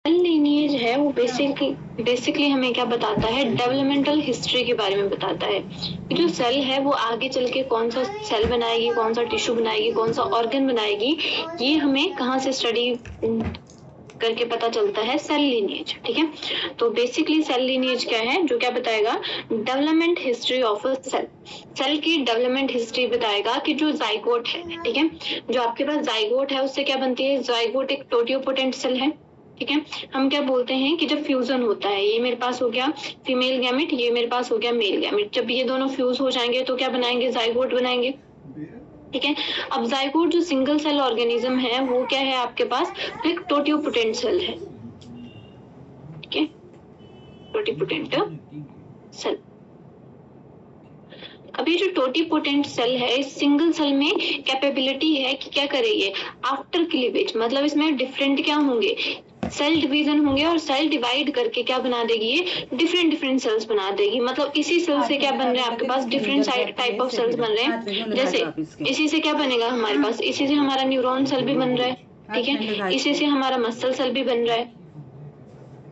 Cell lineage है वो basically हमें क्या बताता है, डेवलपमेंटल हिस्ट्री के बारे में बताता है कि जो सेल है वो आगे चल के कौन सा सेल बनाएगी, कौन सा टिश्यू बनाएगी, कौन सा ऑर्गन बनाएगी, ये हमें कहाँ से स्टडी करके पता चलता है, सेल लीनिएज। ठीक है, तो बेसिकली सेल लीनिएज क्या है, जो क्या बताएगा, development history of a cell. Cell की डेवलपमेंट हिस्ट्री बताएगा कि जो जाइगोट है, ठीक है, जो आपके पास जाइगोट है उससे क्या बनती है, जाइगोट एक टोटियोपोटेंट सेल है। ठीक है, हम क्या बोलते हैं कि जब फ्यूजन होता है, ये मेरे पास हो गया फीमेल गैमेट, ये मेरे पास हो गया मेल गैमेट, जब ये दोनों फ्यूज हो जाएंगे तो क्या बनाएंगे, जाइगोट बनाएंगे। ठीक है, अब जाइगोट जो सिंगल सेल ऑर्गेनिज्म है वो क्या है आपके पास, एक टोटियोपोटेंट सेल है। ठीक है, टोटियोपोटेंट सेल। अब ये जो टोटिपोटेंट सेल है, इस सिंगल सेल में कैपेबिलिटी है कि क्या करेगी, आफ्टर क्लीवेज, मतलब इसमें डिफरेंट क्या होंगे, सेल डिवीजन होंगे, और सेल डिवाइड करके क्या बना देगी, ये डिफरेंट सेल्स बना देगी। मतलब इसी सेल से क्या बन रहे हैं आपके पास, डिफरेंट टाइप ऑफ सेल्स बन रहे हैं। जैसे इसी से क्या बनेगा हमारे पास, इसी से हमारा न्यूरॉन सेल भी बन रहा है। ठीक है, इसी से हमारा मसल सेल भी बन रहा है।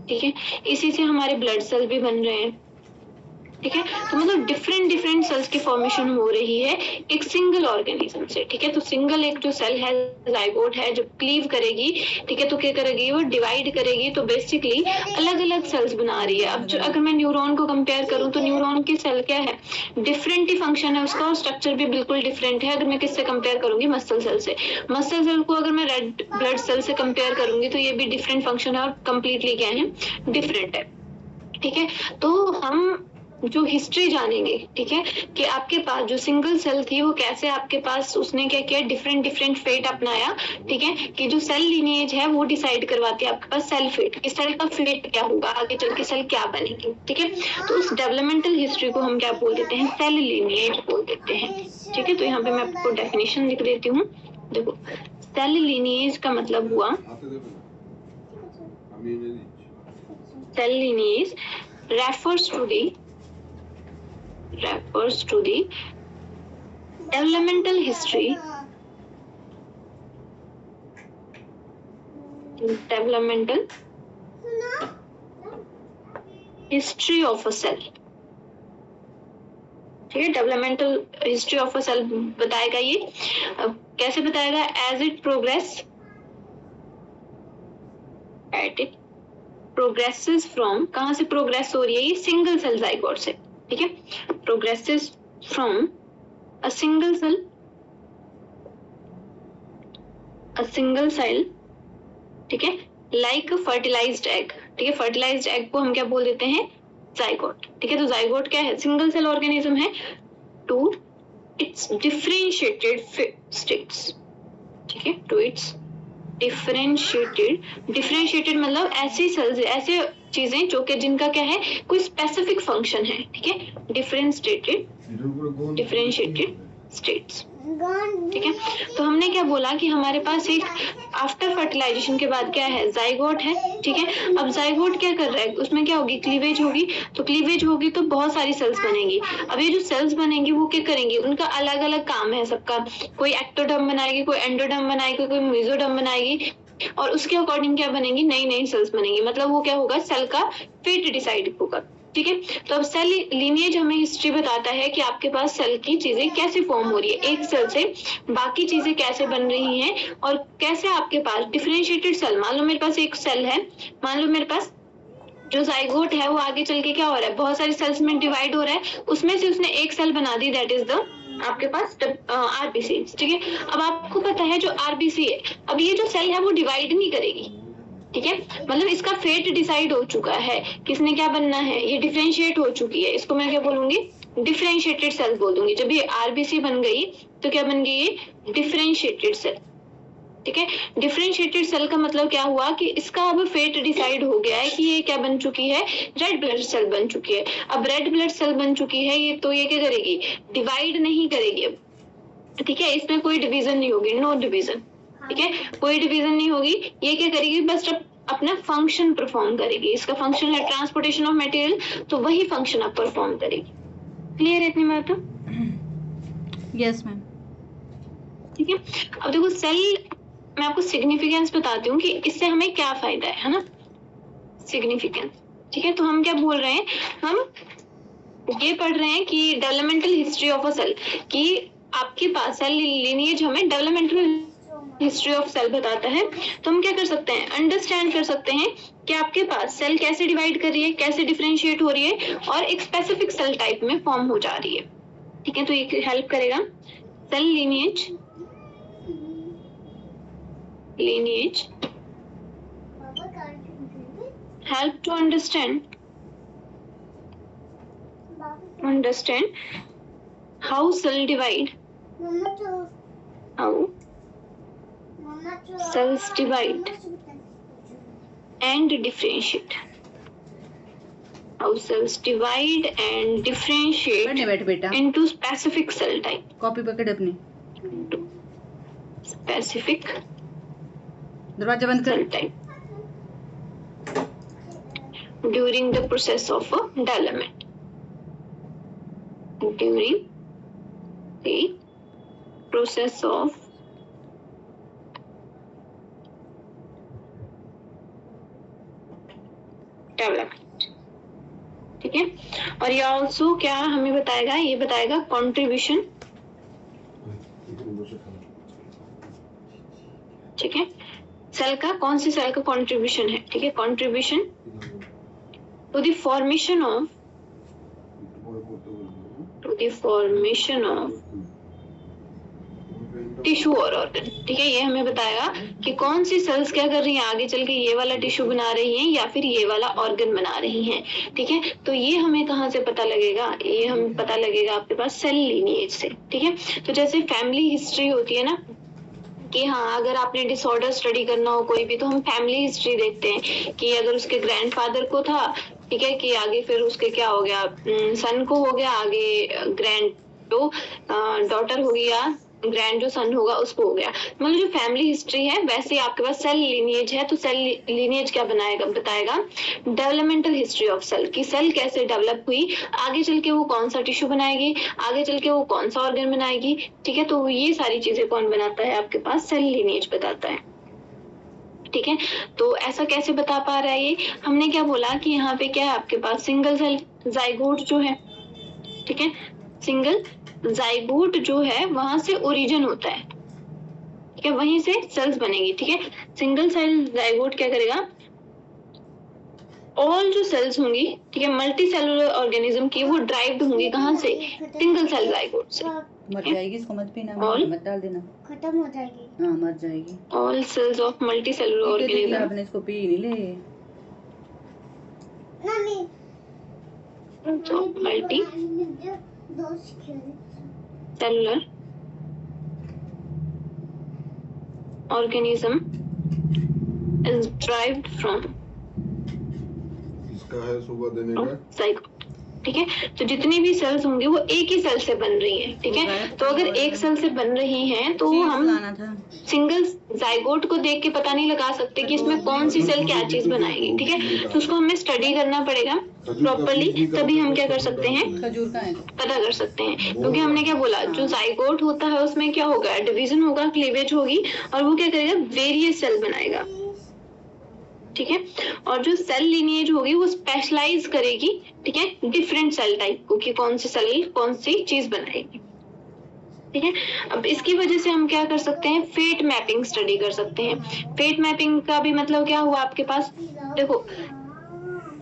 ठीक है, इसी से हमारे ब्लड सेल भी बन रहे हैं। ठीक है, तो मतलब डिफरेंट सेल्स की फॉर्मेशन हो रही है एक सिंगल ऑर्गेनिज्म से। ठीक है, तो सिंगल एक जो सेल है, जाइगोट है, जब क्लीव करेगी, ठीक है, तो क्या करेगी, वो डिवाइड करेगी, तो बेसिकली अलग अलग सेल्स बना रही है। अब जो अगर मैं न्यूरॉन को कंपेयर करूं तो न्यूरॉन की सेल क्या है, डिफरेंट ही फंक्शन है उसका, और स्ट्रक्चर भी बिल्कुल डिफरेंट है। अगर मैं किससे कंपेयर करूंगी, मसल सेल से, मसल सेल को अगर मैं रेड ब्लड सेल से कंपेयर करूंगी तो ये भी डिफरेंट फंक्शन है और कंप्लीटली क्या है, डिफरेंट है। ठीक है, तो हम जो हिस्ट्री जानेंगे, ठीक है, कि आपके पास जो सिंगल सेल थी वो कैसे आपके पास उसने क्या किया, डिफरेंट फेट अपनाया। ठीक है, कि जो सेल लीनिएज है वो डिसाइड करवाती है आपके पास सेल फेट, इस सेल का फेट क्या होगा, आगे चल के सेल क्या बनेगी। ठीक है, तो उस डेवलपमेंटल हिस्ट्री को हम क्या बोल देते हैं, सेल लीनिएज बोल देते हैं। ठीक है, तो यहाँ पे मैं आपको डेफिनेशन लिख देती हूँ। देखो, सेल लीनिएज का मतलब हुआ, cell lineage refers to the developmental history of a cell। ठीक है, developmental history of a cell बताएगा ये। कैसे बताएगा, एज इट प्रोग्रेसेस फ्रॉम, कहां से प्रोग्रेस हो रही है, ये सिंगल सेल जाइगोट से। ठीक है, progresses from a single cell. ठीक है, लाइक फर्टिलाइज्ड एग। ठीक है, फर्टिलाइज्ड एग को हम क्या बोल देते हैं, जाइगोट। ठीक है, तो जाइगोट क्या है, सिंगल सेल ऑर्गेनिज्म है टू इट्स डिफरेंशिएटेड स्टेट्स। ठीक है, टू इट्स डिफरेंशिएटेड मतलब ऐसी सेल्स, ऐसे चीजें जो कि जिनका क्या है, कोई स्पेसिफिक फंक्शन है। ठीक है, डिफरेंशिएटेड स्टेट्स। ठीक है, तो हमने क्या बोला कि हमारे पास एक आफ्टर फर्टिलाइजेशन के बाद क्या है, जाइगोट है। ठीक है, अब जाइगोट क्या कर रहा है, उसमें क्या होगी, क्लीवेज होगी, तो क्लीवेज होगी तो बहुत सारी सेल्स बनेंगी। अब ये जो सेल्स बनेंगी वो क्या करेंगी, उनका अलग अलग काम है सबका, कोई एक्टोडर्म बनाएगी, कोई एंडोडर्म बनाएगी, कोई मेसोडर्म बनाएगी, और उसके अकॉर्डिंग क्या बनेंगी, नई सेल्स बनेंगी। मतलब वो क्या होगा, सेल का फेट डिसाइड होगा। ठीक है, तो अब सेल लीनिएज हमें हिस्ट्री बताता है कि आपके पास सेल की चीजें कैसे फॉर्म हो रही है, एक सेल से बाकी चीजें कैसे बन रही हैं, और कैसे आपके पास डिफरेंशिएटेड सेल, मान लो मेरे पास एक सेल है, मान लो मेरे पास जो जाइगोट है वो आगे चल के क्या हो रहा है, बहुत सारी सेल्स में डिवाइड हो रहा है, उसमें से उसने एक सेल बना दी, दैट इज द आपके पास आरबीसी। ठीक है, अब आपको पता है जो आरबीसी है, अब ये जो सेल है वो डिवाइड नहीं करेगी। ठीक है, मतलब इसका फेट डिसाइड हो चुका है, किसने क्या बनना है, ये डिफरेंशिएट हो चुकी है, इसको मैं क्या बोलूंगी, डिफरेंशिएटेड सेल बोल दूंगी। जब ये आरबीसी बन गई तो क्या बन गई, ये डिफरेंशिएटेड सेल। ठीक है, डिफरेंशिएटेड सेल का मतलब क्या हुआ कि इसका अब फेट डिसाइड हो गया है कि ये क्या बन चुकी है, रेड ब्लड सेल बन चुकी है। अब रेड ब्लड सेल बन चुकी है ये, तो ये क्या करेगी, डिवाइड नहीं करेगी अब। ठीक है, इसमें कोई डिवीजन नहीं होगी, नो डिवीजन। ठीक है, कोई डिवीजन नहीं होगी, ये क्या करेगी, बस अपना फंक्शन परफॉर्म करेगी। इसका फंक्शन है ट्रांसपोर्टेशन ऑफ मटेरियल, तो वही फंक्शन आप परफॉर्म करेगी। क्लियर है इतनी बात? Yes ma'am. ठीक है, अब देखो सेल, मैं आपको सिग्निफिकेंस बताती हूँ कि इससे हमें क्या फायदा है ना। सिग्निफिकेंस। ठीक है, तो हम क्या बोल रहे हैं, हम ये पढ़ रहे हैं कि developmental history of a cell, कि आपके पास सेल लिनिएज हमें डेवलपमेंटल हिस्ट्री ऑफ सेल बताता है। तो हम क्या कर सकते हैं, अंडरस्टैंड कर सकते हैं कि आपके पास सेल कैसे डिवाइड कर रही है, कैसे डिफरेंशिएट हो रही है और एक स्पेसिफिक सेल टाइप में फॉर्म हो जा रही है। ठीक है, तो ये हेल्प करेगा cell lineage help to understand how cell divide, how cells divide and differentiate, how cells divide and differentiate पढ़ने बैठ बेटा, into specific cell type, copy पकड़ अपनी, into specific दरवाजा बंद कर। cell type during the process of development, during the process of development. ठीक है, और ये ऑल्सो क्या हमें बताएगा, ये बताएगा कंट्रीब्यूशन। ठीक है, सेल का कौन सी सेल का कंट्रीब्यूशन है, ठीक है, contribution to the formation of tissue और ऑर्गन। ठीक है, ये हमें बताएगा कि कौन सी सेल्स क्या कर रही हैं, आगे चल के ये वाला टिश्यू बना रही हैं या फिर ये वाला ऑर्गन बना रही हैं। ठीक है, तो ये हमें कहाँ से पता लगेगा, ये हमें पता लगेगा आपके पास सेल लीनिएज से। ठीक है, तो जैसे फैमिली हिस्ट्री होती है ना, कि हाँ अगर आपने डिसऑर्डर स्टडी करना हो कोई भी, तो हम फैमिली हिस्ट्री देखते हैं कि अगर उसके ग्रैंडफादर को था, ठीक है, कि आगे फिर उसके क्या हो गया, सन को हो गया, आगे ग्रैंड जो डॉटर होगी या ग्रैंड जो सन होगा उसको हो गया। मतलब जो फैमिली हिस्ट्री है, वैसे ही आपके पास सेल लीनिएज है, तो सेल लीनिएज क्या बताएगा डेवलपमेंटल हिस्ट्री ऑफ सेल, की सेल कैसे डेवलप हुई, आगे चल के वो कौन सा टिश्यू बनाएगी, आगे चल के वो कौन सा ऑर्गन बनाएगी। ठीक है, तो ये सारी चीजें कौन बनाता है, आपके पास सेल लीनिएज बताता है। ठीक है, तो ऐसा कैसे बता पा रहा है ये, हमने क्या बोला कि यहाँ पे क्या है आपके पास सिंगल सेल जाइगोट जो है, ठीक है, सिंगल जाइगोट जो है वहां से ओरिजिन होता है। ठीक है, वहीं से सेल्स बनेगी। ठीक है, सिंगल सेल जाइगोट क्या करेगा, ऑल जो सेल्स होंगी, ठीक है, मल्टी सेलुलर ऑर्गेनिज्म की, वो ड्राइव्ड होंगी कहाँ से, सिंगल सेल जाइगोट से। मर जाएगी, इसको मत पीना, मत डाल देना, खत्म हो जाएगी। हाँ मर जाएगी। All cells of multicellular organism, आपने इसको पी नहीं ले multicellular organism is derived from, इसका है सुबह देने का जाइगोट। ठीक है, तो जितनी भी सेल्स होंगी वो एक ही सेल से बन रही हैं। ठीक है, तो अगर एक सेल से बन रही हैं तो हम सिंगल जाइगोट को देख के पता नहीं लगा सकते कि इसमें कौन सी सेल क्या चीज बनाएगी। ठीक है, तो उसको हमें स्टडी करना पड़ेगा प्रॉपर्ली, तभी हम क्या कर सकते हैं, पता कर सकते हैं। क्योंकि हमने क्या बोला, जो जाइगोट होता है उसमें क्या होगा, डिवीजन होगा, क्लीवेज होगी, और वो क्या करेगा, वेरियस सेल बनाएगा। ठीक है, और जो सेल लिनिएज होगी वो स्पेशलाइज करेगी, ठीक है, डिफरेंट सेल टाइप को, कि कौन सी सेल कौन सी चीज बनाएगी। ठीक है, अब इसकी वजह से हम क्या कर सकते हैं, फेट मैपिंग स्टडी कर सकते हैं। फेट मैपिंग का भी मतलब क्या हुआ आपके पास, देखो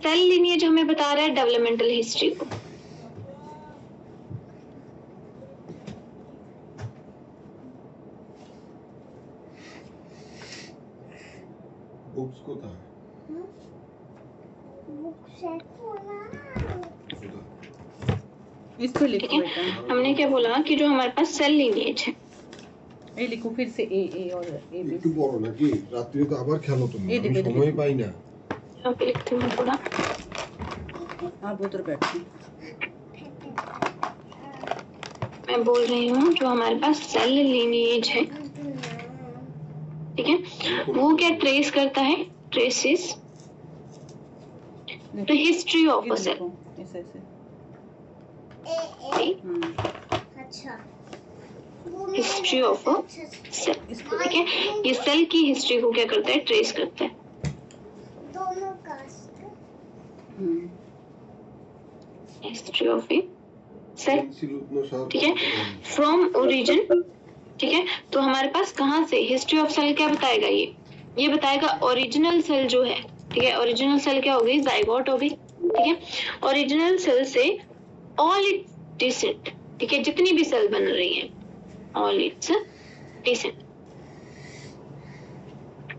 सेल लिनिएज हमें बता रहा है डेवलपमेंटल हिस्ट्री को, बुक्स को था इस पे लिखो बेटा। हमने क्या बोला कि जो हमारे पास सेल लिनिएज है, এই লিখো फिर से ए और ए बी। একটু বড় নাকি রাত্রিও তো আবার খেলো তুমি, এই আমি দেখে সময় পাই না। यहाँ पे लिखती हूँ थोड़ा, आप उधर बैठो। मैं बोल रही हूँ जो हमारे पास सेल लिनिएज है, ठीक है, वो क्या ट्रेस करता है, traces the history of a cell. ऐसे ऐसे अच्छा, हिस्ट्री ऑफ अ सेल। ठीक है, ये सेल की हिस्ट्री को क्या करता है, ट्रेस करता है। दोनों का हिस्ट्री ऑफ ए सेल, ठीक ठीक है, फ्रॉम ओरिजिन, ठीक है। तो हमारे पास कहाँ से हिस्ट्री ऑफ सेल क्या बताएगा, ये बताएगा ओरिजिनल सेल जो है, ठीक है। ओरिजिनल सेल क्या हो गई, जाइगोट हो गई, ठीक है। ओरिजिनल सेल से ऑल इट्स डिसेंट, ठीक है, जितनी भी सेल बन रही है, ऑल इट्स डिसेंट,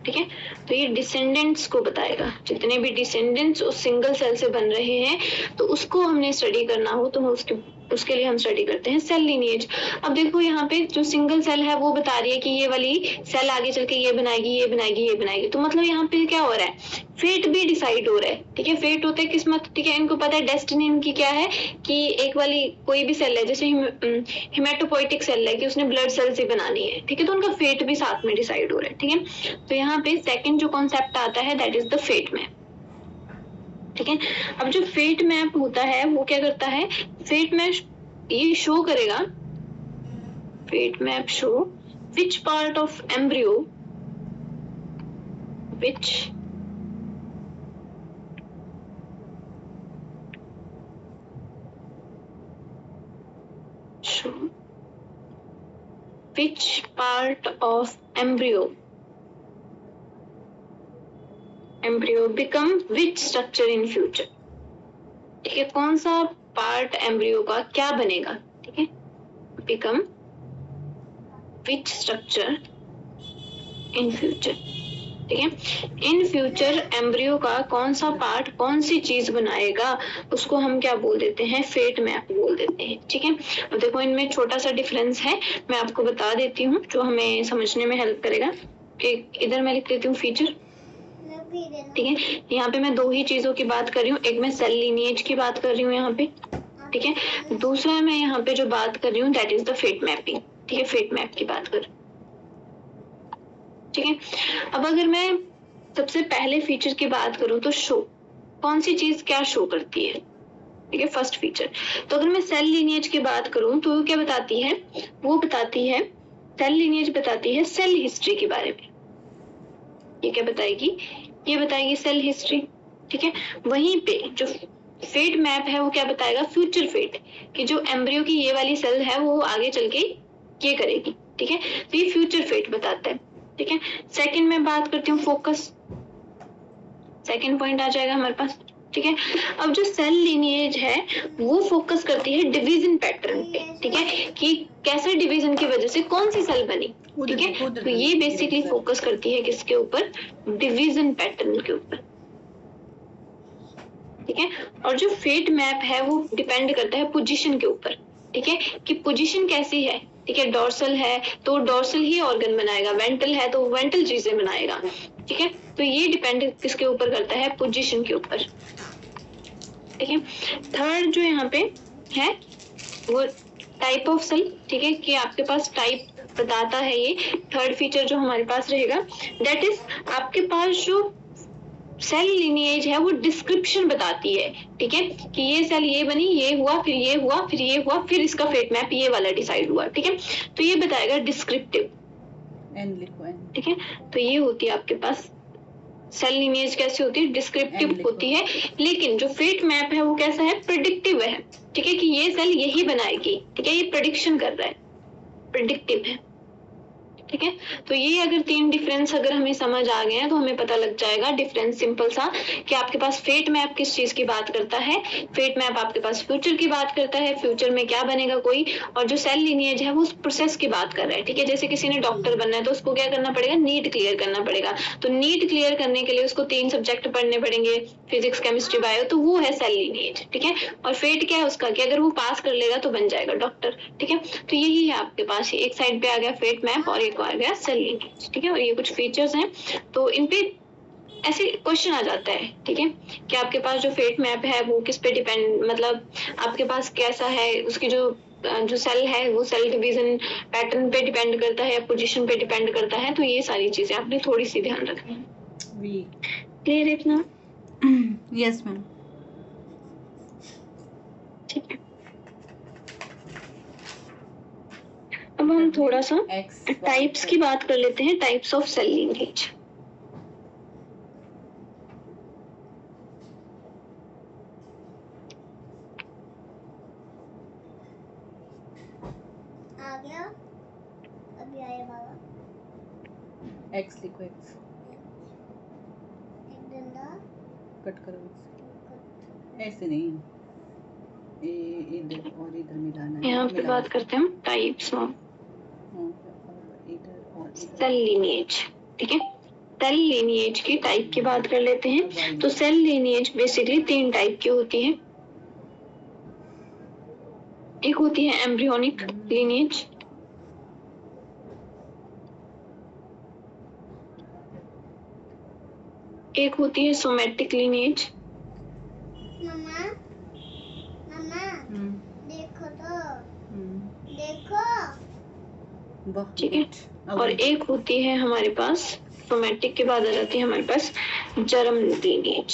ठीक है। तो ये डिसेंडेंट्स को बताएगा, जितने भी डिसेंडेंट्स उस सिंगल सेल से बन रहे हैं, तो उसको हमने स्टडी करना हो तो उसके लिए हम स्टडी करते हैं सेल लीनिएज। अब देखो यहाँ पे जो सिंगल सेल है वो बता रही है कि ये वाली सेल आगे चल के ये बनाएगी, ये बनाएगी, ये बनाएगी। तो मतलब यहाँ पे क्या हो रहा है, फेट भी डिसाइड हो रहा है, ठीक है। फेट होता है किस्मत, ठीक है। इनको पता है डेस्टिनी इनकी क्या है, कि एक वाली कोई भी सेल है, जैसे हिमेटोपोइटिक सेल है कि उसने ब्लड सेल्स ही बनानी है, ठीक है। तो उनका फेट भी साथ में डिसाइड हो रहा है, ठीक है। तो यहाँ पे सेकेंड जो कॉन्सेप्ट आता है that is the fate map, ठीक है। अब जो फेट मैप होता है वो क्या करता है, फेट मैप ये शो करेगा, fate map show which part of embryo, which show which part of embryo become which structure in future, ठीक है। कौन सा पार्ट एम्ब्रियो का क्या बनेगा, ठीक है, become which structure in future, ठीक है। इन फ्यूचर एम्ब्रियो का कौन सा पार्ट कौन सी चीज बनाएगा, उसको हम क्या बोल देते हैं, फेट मैप बोल देते हैं, ठीक है। अब देखो इनमें छोटा सा डिफरेंस है, मैं आपको बता देती हूँ जो हमें समझने में हेल्प करेगा। एक इधर मैं लिख देती हूँ फीचर, ठीक है। यहाँ पे मैं दो ही चीजों की बात कर रही हूँ, एक मैं सेल लीनिएज की बात कर रही हूँ यहाँ पे, ठीक है। दूसरा मैं यहाँ पे जो बात कर रही हूँ that is the fate mapping, ठीक है, फेट मैप की बात कर, ठीक है। अब अगर मैं सबसे पहले फीचर की बात करूं तो शो, कौन सी चीज क्या शो करती है, ठीक है, फर्स्ट फीचर। तो अगर मैं सेल लीनिएज की बात करूं तो क्या बताती है, वो बताती है, सेल लीनिएज बताती है सेल हिस्ट्री के बारे में। ये क्या बताएगी, ये बताएगी सेल हिस्ट्री, ठीक है। वहीं पे जो फेट मैप है वो क्या बताएगा, फ्यूचर फेट, कि जो एम्ब्रियो की ये वाली सेल है वो आगे चल के ये करेगी, ठीक है। तो ये फ्यूचर फेट बताता है, ठीक है। सेकंड में बात करती हूँ फोकस, सेकंड पॉइंट आ जाएगा हमारे पास, ठीक है। अब जो सेल लीनिएज है वो फोकस करती है डिवीजन पैटर्न पे, ठीक है, कि कैसे डिवीजन की वजह से कौन सी सेल बनी, ठीक है। तो ये बेसिकली फोकस करती है किसके ऊपर, डिवीजन पैटर्न के ऊपर, ठीक है। और जो फेट मैप है वो डिपेंड करता है पोजीशन के ऊपर, ठीक है, कि पोजीशन कैसी है, ठीक है। डोर्सल है तो डोर्सल ही ऑर्गन बनाएगा, वेंट्रल है तो वेंट्रल चीजें बनाएगा, ठीक है। तो ये डिपेंड किसके ऊपर करता है, पोजीशन के ऊपर, ठीक है। थर्ड जो यहाँ पे है वो टाइप ऑफ सेल, ठीक है, कि आपके पास टाइप बताता है। ये थर्ड फीचर जो हमारे पास रहेगा दैट इज आपके पास जो सेल लीनिएज है वो डिस्क्रिप्शन बताती है, ठीक है, कि ये सेल ये बनी, ये हुआ, फिर ये हुआ, फिर ये हुआ, फिर इसका फेट मैप ये वाला डिसाइड हुआ, ठीक है। तो ये बताएगा डिस्क्रिप्टिव, ठीक है। तो ये होती है आपके पास सेल लीनिएज कैसी होती है, डिस्क्रिप्टिव होती है। लेकिन जो फेट मैप है वो कैसा है, प्रेडिक्टिव है, ठीक है, कि ये सेल यही बनाएगी, ठीक है, ये प्रेडिक्शन कर रहा है, प्रेडिक्टिव है, ठीक है। तो ये अगर तीन डिफरेंस अगर हमें समझ आ गए हैं तो हमें पता लग जाएगा डिफरेंस सिंपल सा, कि आपके पास फेट मैप किस चीज की बात करता है, फेट मैप आपके पास फ्यूचर की बात करता है, फ्यूचर में क्या बनेगा कोई, और जो सेल लीनिएज है वो उस प्रोसेस की बात कर रहा है, ठीक है। जैसे किसी ने डॉक्टर बनना है तो उसको क्या करना पड़ेगा, नीट क्लियर करना पड़ेगा, तो नीट क्लियर करने के लिए उसको 3 सब्जेक्ट पढ़ने पड़ेंगे, फिजिक्स केमिस्ट्री बायो, तो वो है सेल लीनिएज, ठीक है। और फेट क्या है उसका, कि अगर वो पास कर लेगा तो बन जाएगा डॉक्टर, ठीक है। तो यही है आपके पास, एक साइड पे आ गया फेट मैप और एक आ गया सेल लीनिएज, ठीक है। और ये कुछ फीचर्स हैं, तो इन पे ऐसे क्वेश्चन आ जाता है, ठीक है, कि आपके पास जो फेट मैप है वो किस पे डिपेंड, मतलब आपके पास कैसा है, उसकी जो सेल है वो सेल डिवीजन पैटर्न पे डिपेंड करता है या पोजीशन पे डिपेंड करता है। तो ये सारी चीजें आपने थोड़ी सी ध्यान रखनी है, क्लियर है इतना? यस मैम, ठीक है। अब हम थोड़ा सा टाइप्स की बात कर लेते हैं, टाइप्स ऑफ सेल लीनिएज। गया, अभी आया बाबा। एक्स लिखो, एक्स एक डंडा कट करो, ऐसे नहीं, इधर और इधर मिलाना है। यहाँ पे बात करते हैं हम टाइप्स ऑफ इधर और सेल लीनिएज। ठीक है, सेल लीनिएज की टाइप की बात कर लेते हैं। तो सेल लीनिएज बेसिकली 3 टाइप की होती है। एक होती है एम्ब्रियोनिक लीनिएज, एक होती है सोमैटिक लीनिएज, मम्मा मम्मा देखो तो, देखो। ठीक है, और एक होती है हमारे पास सोमैटिक के बाद आ जाती है हमारे पास जर्म लीनिएज।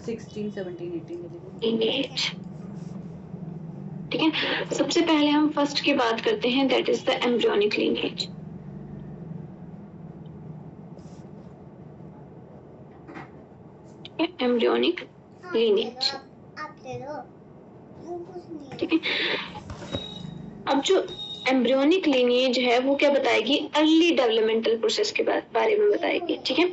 16, 17, 18 लीनिएज। ठीक है, सबसे पहले हम फर्स्ट की बात करते हैं, that is the embryonic lineage. Embryonic lineage. आप दे दो, कुछ नहीं। ठीक है, अब जो एम्ब्रियोनिक लीनिएज है वो क्या बताएगी, अर्ली डेवलपमेंटल प्रोसेस के बारे में बताएगी। ठीक है,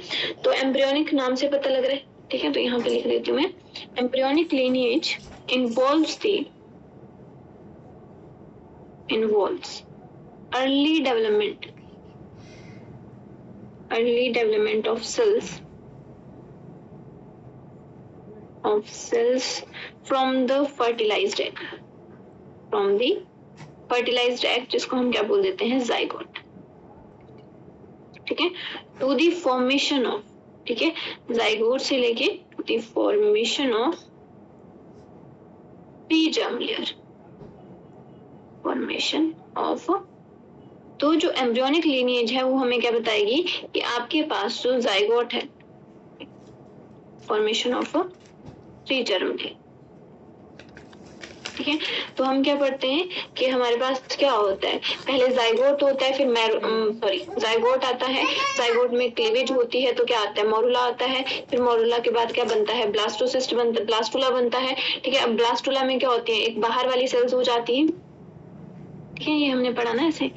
तो एम्ब्रियोनिक नाम से पता लग रहा है। ठीक है, तो यहाँ पे लिख देती हूँ मैं, embryonic lineage involves early development of cells from the fertilized egg, जिसको हम क्या बोल देते हैं, zygote। ठीक है, टू द फॉर्मेशन ऑफ, ठीक है, zygote से लेके to the formation of pre-germ layer, formation of. तो जो एम्ब्रियोनिक लीनिएज है वो हमें क्या बताएगी कि आपके पास जो जाइगोट है, फॉर्मेशन ऑफ प्री-जर्म लेयर। ठीक है, तो हम क्या पढ़ते हैं कि हमारे पास क्या होता है, पहले जाइगोट होता है, फिर जाइगोट आता है, जाइगोट में क्लीवेज होती है, तो क्या आता है, मोरुला आता है, फिर मोरुला के बाद क्या बनता है, ब्लास्टोसिस्ट बनता, ब्लास्टुला बनता है। ठीक है, अब ब्लास्टुला में क्या होती है, एक बाहर वाली सेल्स हो जाती है। ठीक है, ये हमने पढ़ा ना, ऐसे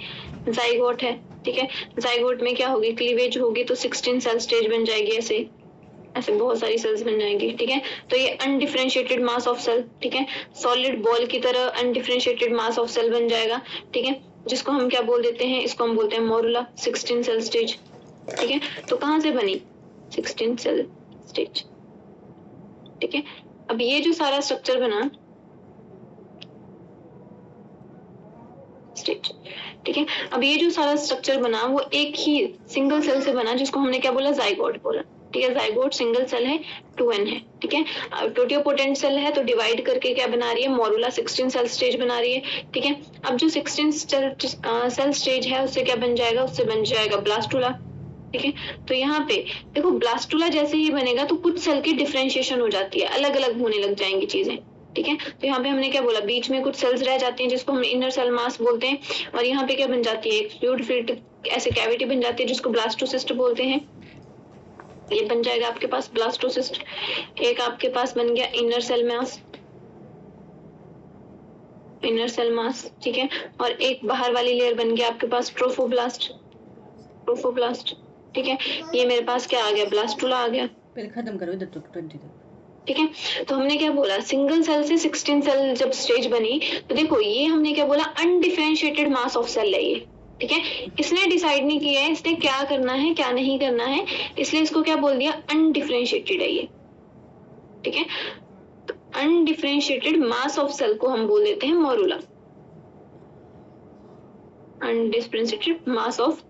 जाइगोट है। ठीक है, जाइगोट में क्या होगी, क्लीवेज होगी, तो 16 सेल स्टेज बन जाएगी, ऐसे बहुत सारी सेल्स बन जाएंगी। ठीक है, तो ये अनडिफरेंशिएटेड मास ऑफ सेल, ठीक है, सॉलिड बॉल की तरह अनडिफरेंशिएटेड मास ऑफ सेल बन जाएगा। ठीक है, जिसको हम क्या बोल देते हैं, इसको हम बोलते हैं मोरुला, 16 सेल स्टेज। ठीक है, तो कहाँ से बनी, 16 सेल स्टेज। ठीक है, अब ये जो सारा स्ट्रक्चर बना स्टेज, ठीक है, अब ये जो सारा स्ट्रक्चर बना वो एक ही सिंगल सेल से बना, जिसको हमने क्या बोला, जाइगोट बोला। ठीक है, जाइगोट सिंगल सेल है, 2n है। ठीक है, टोटियोपोटेंट सेल है, तो डिवाइड करके क्या बना रही है, मोरुला 16 सेल स्टेज बना रही है। ठीक है, अब जो 16 सेल स्टेज है उससे क्या बन जाएगा, उससे बन जाएगा ब्लास्टुला। ठीक है, तो यहाँ पे देखो, ब्लास्टुला जैसे ही बनेगा तो कुछ सेल की डिफरेंशिएशन हो जाती है, अलग अलग होने लग जाएंगी चीजें। ठीक है, तो यहाँ पे हमने क्या बोला, बीच में कुछ सेल्स रह जाती हैं जिसको हम इनर सेल मास बोलते हैं, और यहाँ पे क्या बन जाती है, एक फ्लूइड फिल्ड ऐसे कैविटी बन जाती है जिसको ब्लास्टोसिस्ट बोलते हैं। ये बन जाएगा आपके पास ब्लास्टोसिस्ट। एक आपके पास बन गया इनर सेल मास, ठीक है, और एक बाहर वाली लेयर बन गया आपके पास ट्रोफोब्लास्ट। ठीक है, ये मेरे पास क्या आ गया, ब्लास्टुला आ गया। पहले खत्म करो इधर तक 20 तक। ठीक है, तो हमने क्या बोला, सिंगल सेल से 16 सेल जब स्टेज बनी, तो देखो ये हमने क्या बोला, अनडिफरेंशिएटेड मास ऑफ सेल है ये। ठीक है, इसने डिसाइड नहीं किया है इसने क्या करना है क्या नहीं करना है, इसलिए इसको क्या बोल दिया, अनडिफरेंशिएटेड है ये। ठीक है, तो अनडिफरेंशिएटेड मास ऑफ सेल को हम बोल देते हैं morula, undifferentiated mass of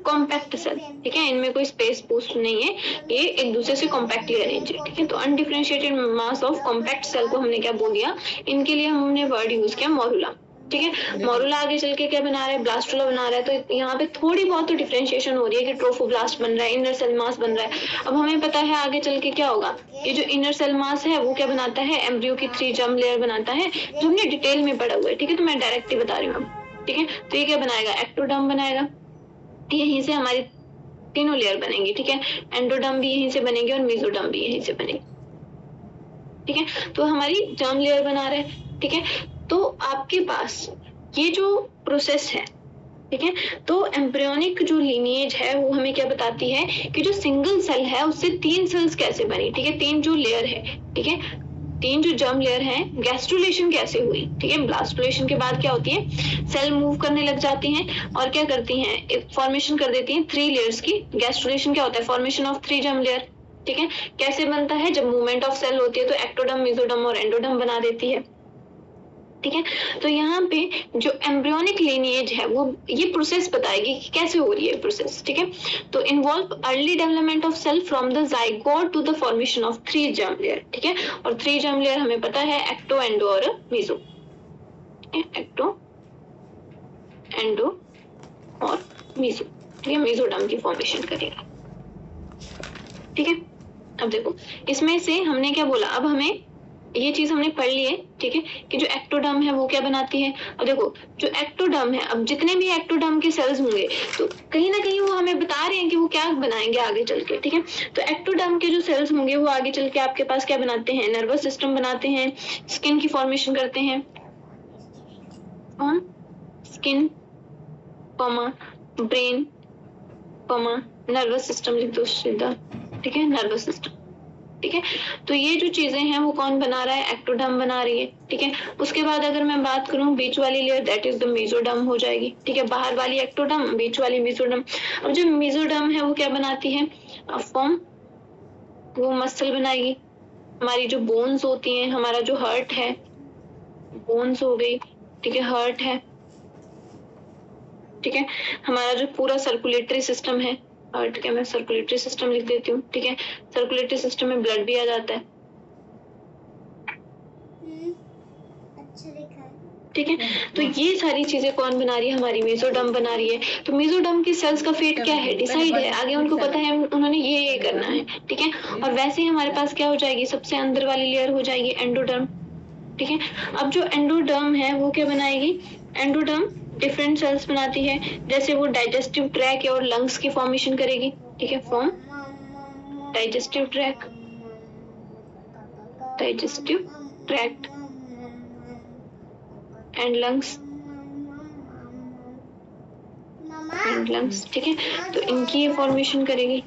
compact cell. ठीक है, इनमें कोई स्पेस पोस्ट नहीं है, ये एक दूसरे से कॉम्पैक्टली अरेंज है। ठीक है, तो undifferentiated mass of compact cell को हमने क्या बोल दिया, इनके लिए हमने वर्ड यूज किया मोरुला। ठीक है, मोरुला आगे चल के क्या बना रहा है, ब्लास्टुला बना रहा है, तो यहाँ पे थोड़ी बहुत तो डिफरेंशिएशन हो रही है कि ट्रोफोब्लास्ट बन रहा है, इनर सेल मास बन रहा है। अब हमें पता है आगे चल के क्या होगा, ये जो इनर सेल मास है वो क्या बनाता है, एम्ब्रियो की 3 जर्म लेयर बनाता है, जो हमने डिटेल में पढ़ा हुआ है। ठीक है, तो मैं डायरेक्ट ही बता रही हूँ। ठीक है, तो ये क्या बनाएगा, एक्टोडर्म बनाएगा, यहीं से हमारी तीनों लेयर बनेंगी। ठीक है, एंडोडर्म भी यहीं से बनेंगे और मेसोडर्म भी यहीं से बनेंगे। ठीक है, तो हमारी जर्म लेयर बना रहे हैं। ठीक है, तो आपके पास ये जो प्रोसेस है, ठीक है, तो एम्ब्रियोनिक जो लीनिएज है वो हमें क्या बताती है कि जो सिंगल सेल है उससे 3 सेल्स कैसे बनी, ठीक है, 3 जो लेयर है, ठीक है, 3 जो जर्म लेयर है, गैस्ट्रुलेशन कैसे हुई, ठीक है, ब्लास्टुलेशन के बाद क्या होती है, सेल मूव करने लग जाती हैं और क्या करती हैं, एक फॉर्मेशन कर देती हैं 3 लेयर्स की। गैस्ट्रुलेशन क्या होता है, फॉर्मेशन ऑफ 3 जर्म लेयर, ठीक है, कैसे बनता है, जब मूवमेंट ऑफ सेल होती है तो एक्टोडर्म, मेसोडर्म और एंडोडर्म बना देती है, ठीक है। तो यहाँ पे जो एम्ब्रियोनिक लिनिएज है वो ये प्रोसेस बताएगी कि कैसे हो रही है प्रोसेस, ठीक है। तो involve early development of cell from the zygote to the formation of 3 germ layer, ठीक है, और 3 जर्म लेयर हमें पता है एक्टो, एंडो और मेसो, एक्टो, एंडो और मेसो, ठीक है, मेसोडर्म की फॉर्मेशन करेगा, ठीक है। अब देखो इसमें से हमने क्या बोला, अब हमें ये चीज हमने पढ़ ली है, ठीक है, कि जो एक्टोडर्म है वो क्या बनाती है। अब देखो जो एक्टोडर्म है, अब जितने भी एक्टोडर्म के सेल्स होंगे तो कहीं ना कहीं वो हमें बता रहे हैं कि वो क्या बनाएंगे आगे चल के, ठीक है। तो एक्टोडर्म के जो सेल्स होंगे वो आगे चल के आपके पास क्या बनाते हैं, नर्वस सिस्टम बनाते हैं, स्किन की फॉर्मेशन करते हैं, स्किन, ब्रेन, नर्वस सिस्टम लिख दो सीधा, ठीक है, नर्वस सिस्टम, ठीक है। तो ये जो चीजें हैं वो कौन बना रहा है, एक्टोडर्म बना रही है, ठीक है। उसके बाद अगर मैं बात करूं बीच वाली layer, that is the mesoderm हो जाएगी, ठीक है, बाहर वाली एक्टोडर्म, बीच वाली मेसोडर्म। अब जो मेसोडर्म है वो क्या बनाती है, फॉर्म, वो मसल बनाएगी, हमारी जो बोन्स होती हैं, हमारा जो हार्ट है, बोन्स हो गई, ठीक है, हार्ट है, ठीक है, हमारा जो पूरा सर्कुलेटरी सिस्टम है, हार्ट के मैं सर्कुलेटरी सिस्टम लिख देती हूँ, ठीक है, सर्कुलेटरी सिस्टम में ब्लड भी आ जाता है, अच्छा लिखा है, ठीक है। तो ये सारी चीजें कौन बना रही है, हमारी मेसोडर्म बना रही है। तो मेसोडर्म की सेल्स का फेट क्या है, डिसाइड है, आगे उनको पता है उन्होंने ये करना है, ठीक है। और वैसे ही हमारे पास क्या हो जाएगी, सबसे अंदर वाली लेयर हो जाएगी एंडोडर्म, ठीक है। अब जो एंडोडर्म है वो क्या बनाएगी, एंडोडर्म डिफरेंट सेल्स बनाती है, जैसे वो डाइजेस्टिव ट्रैक और लंग्स की फॉर्मेशन करेगी, ठीक है, form digestive track, digestive tract and lungs, and lungs, ठीक है। तो इनकी ये फॉर्मेशन करेगी,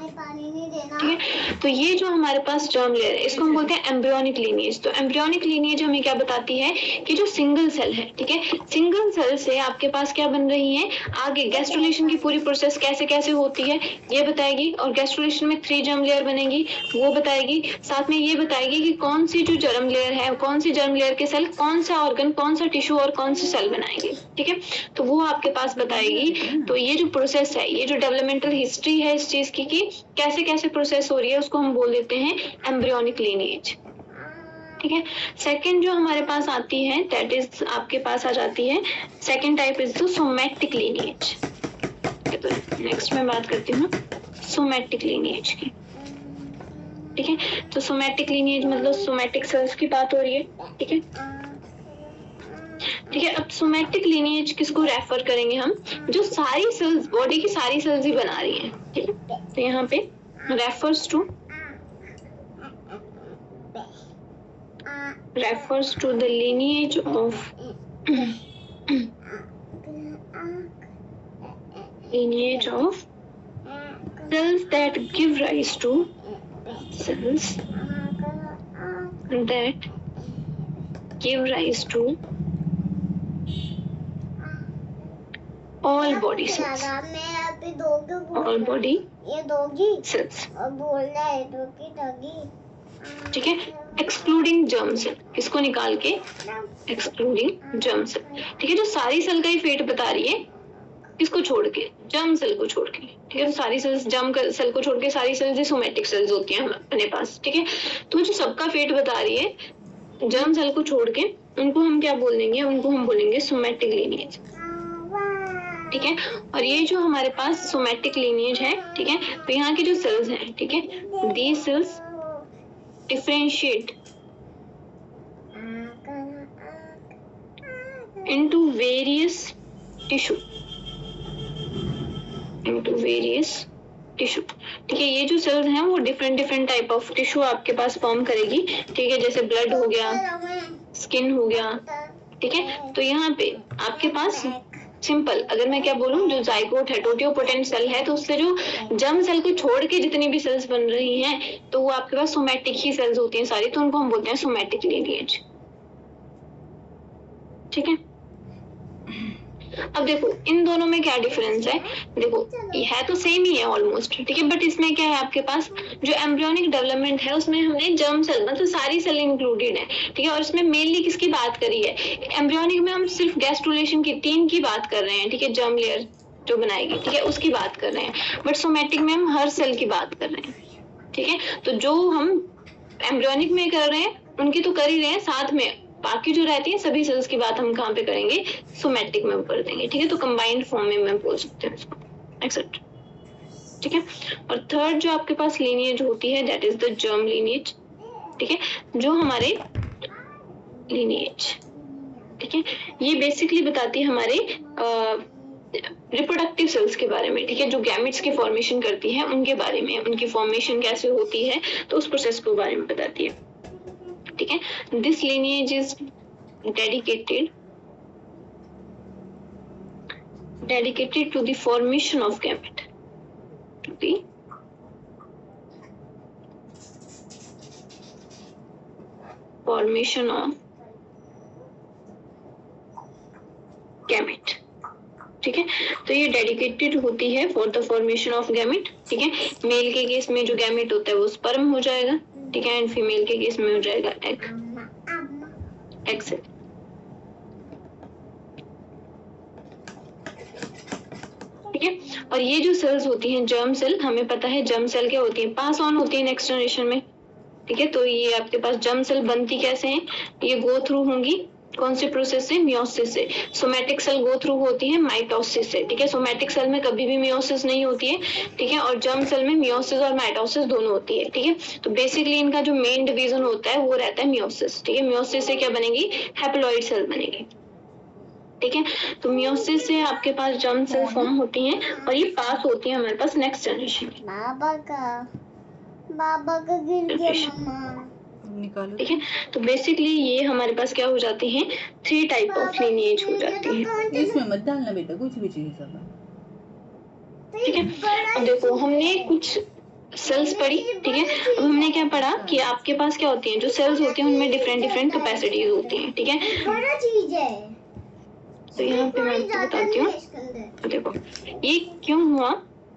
पानी नहीं देना, ठीक है। तो ये जो हमारे पास जर्म लेयर है इसको हम बोलते हैं एम्ब्रियोनिक लीनिएज। तो एम्ब्रियोनिक लीनिएज हमें क्या बताती है कि जो सिंगल सेल है, ठीक है, सिंगल सेल से आपके पास क्या बन रही है, आगे गैस्ट्रुलेशन की पूरी प्रोसेस कैसे कैसे होती है ये बताएगी, और गैस्ट्रुलेशन में 3 जर्म लेयर बनेगी वो बताएगी, साथ में ये बताएगी कि कौन सी जो जर्म लेयर है, कौन सी जर्म लेयर के सेल कौन सा ऑर्गन, कौन सा टिश्यू और कौन सी सेल बनाएंगे, ठीक है, तो वो आपके पास बताएगी। तो ये जो प्रोसेस है, ये जो डेवलपमेंटल हिस्ट्री है इस चीज की कैसे कैसे प्रोसेस हो रही है, उसको हम बोल देते हैं एम्ब्रियोनिक लीनिएज, ठीक है। सेकंड जो हमारे पास आती है दैट इज आपके पास आ जाती है, second type is the somatic lineage. तो नेक्स्ट मैं बात करती हूँ सोमैटिक लीनिएज की, ठीक है। तो सोमैटिक लीनिएज मतलब सोमैटिक सेल्स की बात हो रही है, ठीक है, ठीक है। अब सोमैटिक लीनिएज किसको रेफर करेंगे हम, जो सारी सेल्स, बॉडी की सारी सेल्स ही बना रही हैं, ठीक है। तो यहाँ पे refers to the lineage of cells that give rise to all body cells, all body ये दोगी cells, और बोल रहा है दोगी, ठीक है, एक्सक्लूडिंग जर्म सेल, किसको निकाल के, एक्सक्लूडिंग जर्म सेल, ठीक है। जो सारी सेल का ही फेट बता रही है, किसको छोड़ के, जर्म सेल को छोड़ के, ठीक है। तो सारी सेल्स, जर्म सेल को छोड़ के सारी सेल्स सोमैटिक सेल्स होती हैं अपने पास, ठीक है। तो जो सबका फेट बता रही है, जर्म सेल को छोड़ के, उनको हम क्या बोल देंगे, उनको हम बोलेंगे सोमैटिक लीनिएज, ठीक है। और ये जो हमारे पास सोमैटिक लीनिएज है, ठीक है, तो यहाँ की जो सेल्स हैं, ठीक है, these cells differentiate into various tissue, ठीक है। ये जो सेल्स हैं वो different different type of tissue आपके पास फॉर्म करेगी, ठीक है, जैसे ब्लड हो गया, स्किन हो गया, ठीक है। तो यहाँ पे आपके पास सिंपल अगर मैं क्या बोलूँ, जो जाइगोट है, टोटियोपोटेंट सेल है, तो उससे जो जर्म सेल को छोड़ के जितनी भी सेल्स बन रही हैं तो वो आपके पास सोमैटिक ही सेल्स होती हैं सारी, तो उनको हम बोलते हैं सोमैटिक लीनिएज, ठीक है। अब देखो इन दोनों में क्या डिफरेंस है, देखो है तो सेम ही है ऑलमोस्ट, ठीक है, बट इसमें क्या है आपके पास जो एम्ब्रियोनिक डेवलपमेंट है उसमें हमने जर्म सेल मतलब सारी सेल इंक्लूडेड है, ठीक है, और इसमें मेनली किसकी बात करी है, एम्ब्रियोनिक में हम सिर्फ गैस्ट्रुलेशन की 3 की बात कर रहे हैं, ठीक है, जर्म लेयर जो बनाएगी, ठीक है, उसकी बात कर रहे हैं, बट सोमैटिक में हम हर सेल की बात कर रहे हैं, ठीक है। तो जो हम एम्ब्रियोनिक में कर रहे हैं उनकी तो कर ही रहे हैं, साथ में बाकी जो रहती है सभी सेल्स की बात हम कहाँ पे करेंगे, सोमैटिक में कर देंगे, ठीक है। तो कंबाइंड फॉर्म में मैं बोल सकते हैं इसको, एक्सेप्ट, ठीक है। और थर्ड जो आपके पास लीनिएज होती है that is the germ lineage, ठीक है, जो हमारे लीनिएज, ठीक है, ये बेसिकली बताती है हमारे रिप्रोडक्टिव सेल्स के बारे में, ठीक है, जो गैमेट्स की फॉर्मेशन करती है उनके बारे में, उनकी फॉर्मेशन कैसे होती है तो उस प्रोसेस के बारे में बताती है, ठीक है। This lineage is dedicated to the formation of gamete, to the formation of gamete, ठीक है। तो ये डेडिकेटेड होती है for the formation of gamete, ठीक है। मेल के केस में जो गैमेट होता है वो स्पर्म हो जाएगा, ठीक है, एंड फीमेल के केस में हो जाएगा एग सेल, ठीक है। और ये जो सेल्स होती हैं जर्म सेल, हमें पता है जर्म सेल क्या होती है, पास ऑन होती है नेक्स्ट जनरेशन में, ठीक है। तो ये आपके पास जर्म सेल बनती कैसे हैं, ये गो थ्रू होंगी कौन से प्रोसेस से, मियोसिस से। सोमैटिक सेल गो थ्रू होती है माइटोसिस से, ठीक है। सोमैटिक सेल में कभी भी मियोसिस नहीं होती है, ठीक है, और जर्म सेल में मियोसिस और माइटोसिस दोनों होती है, ठीक है। तो बेसिकली इनका जो मेन डिवीजन होता है वो रहता है मियोसिस, ठीक है। मियोसिस से क्या बनेगी, हैप्लॉइड सेल बनेगी, ठीक है। तो मियोसिस से आपके पास जर्म सेल फॉर्म होती हैं और ये पास होती है हमारे पास नेक्स्ट जनरेशन में। बाबा का गिर गया मम्मा, निकालो, ठीक है। तो बेसिकली ये हमारे पास क्या हो जाती हैं, 3 टाइप ऑफ लीनिएज हो जाती है, इसमें मत डालना बेटा कुछ भी चीज सब, ठीक है। अब देखो हमने कुछ सेल्स पढ़ी, ठीक है। अब हमने क्या पढ़ा कि आपके पास क्या होती हैं, जो सेल्स होती हैं उनमें डिफरेंट डिफरेंट कैपेसिटीज होती हैं, ठीक है। बड़ा चीज है, तो यहाँ पे मैं आपको बताती हूँ, तो देखो ये क्यों हुआ,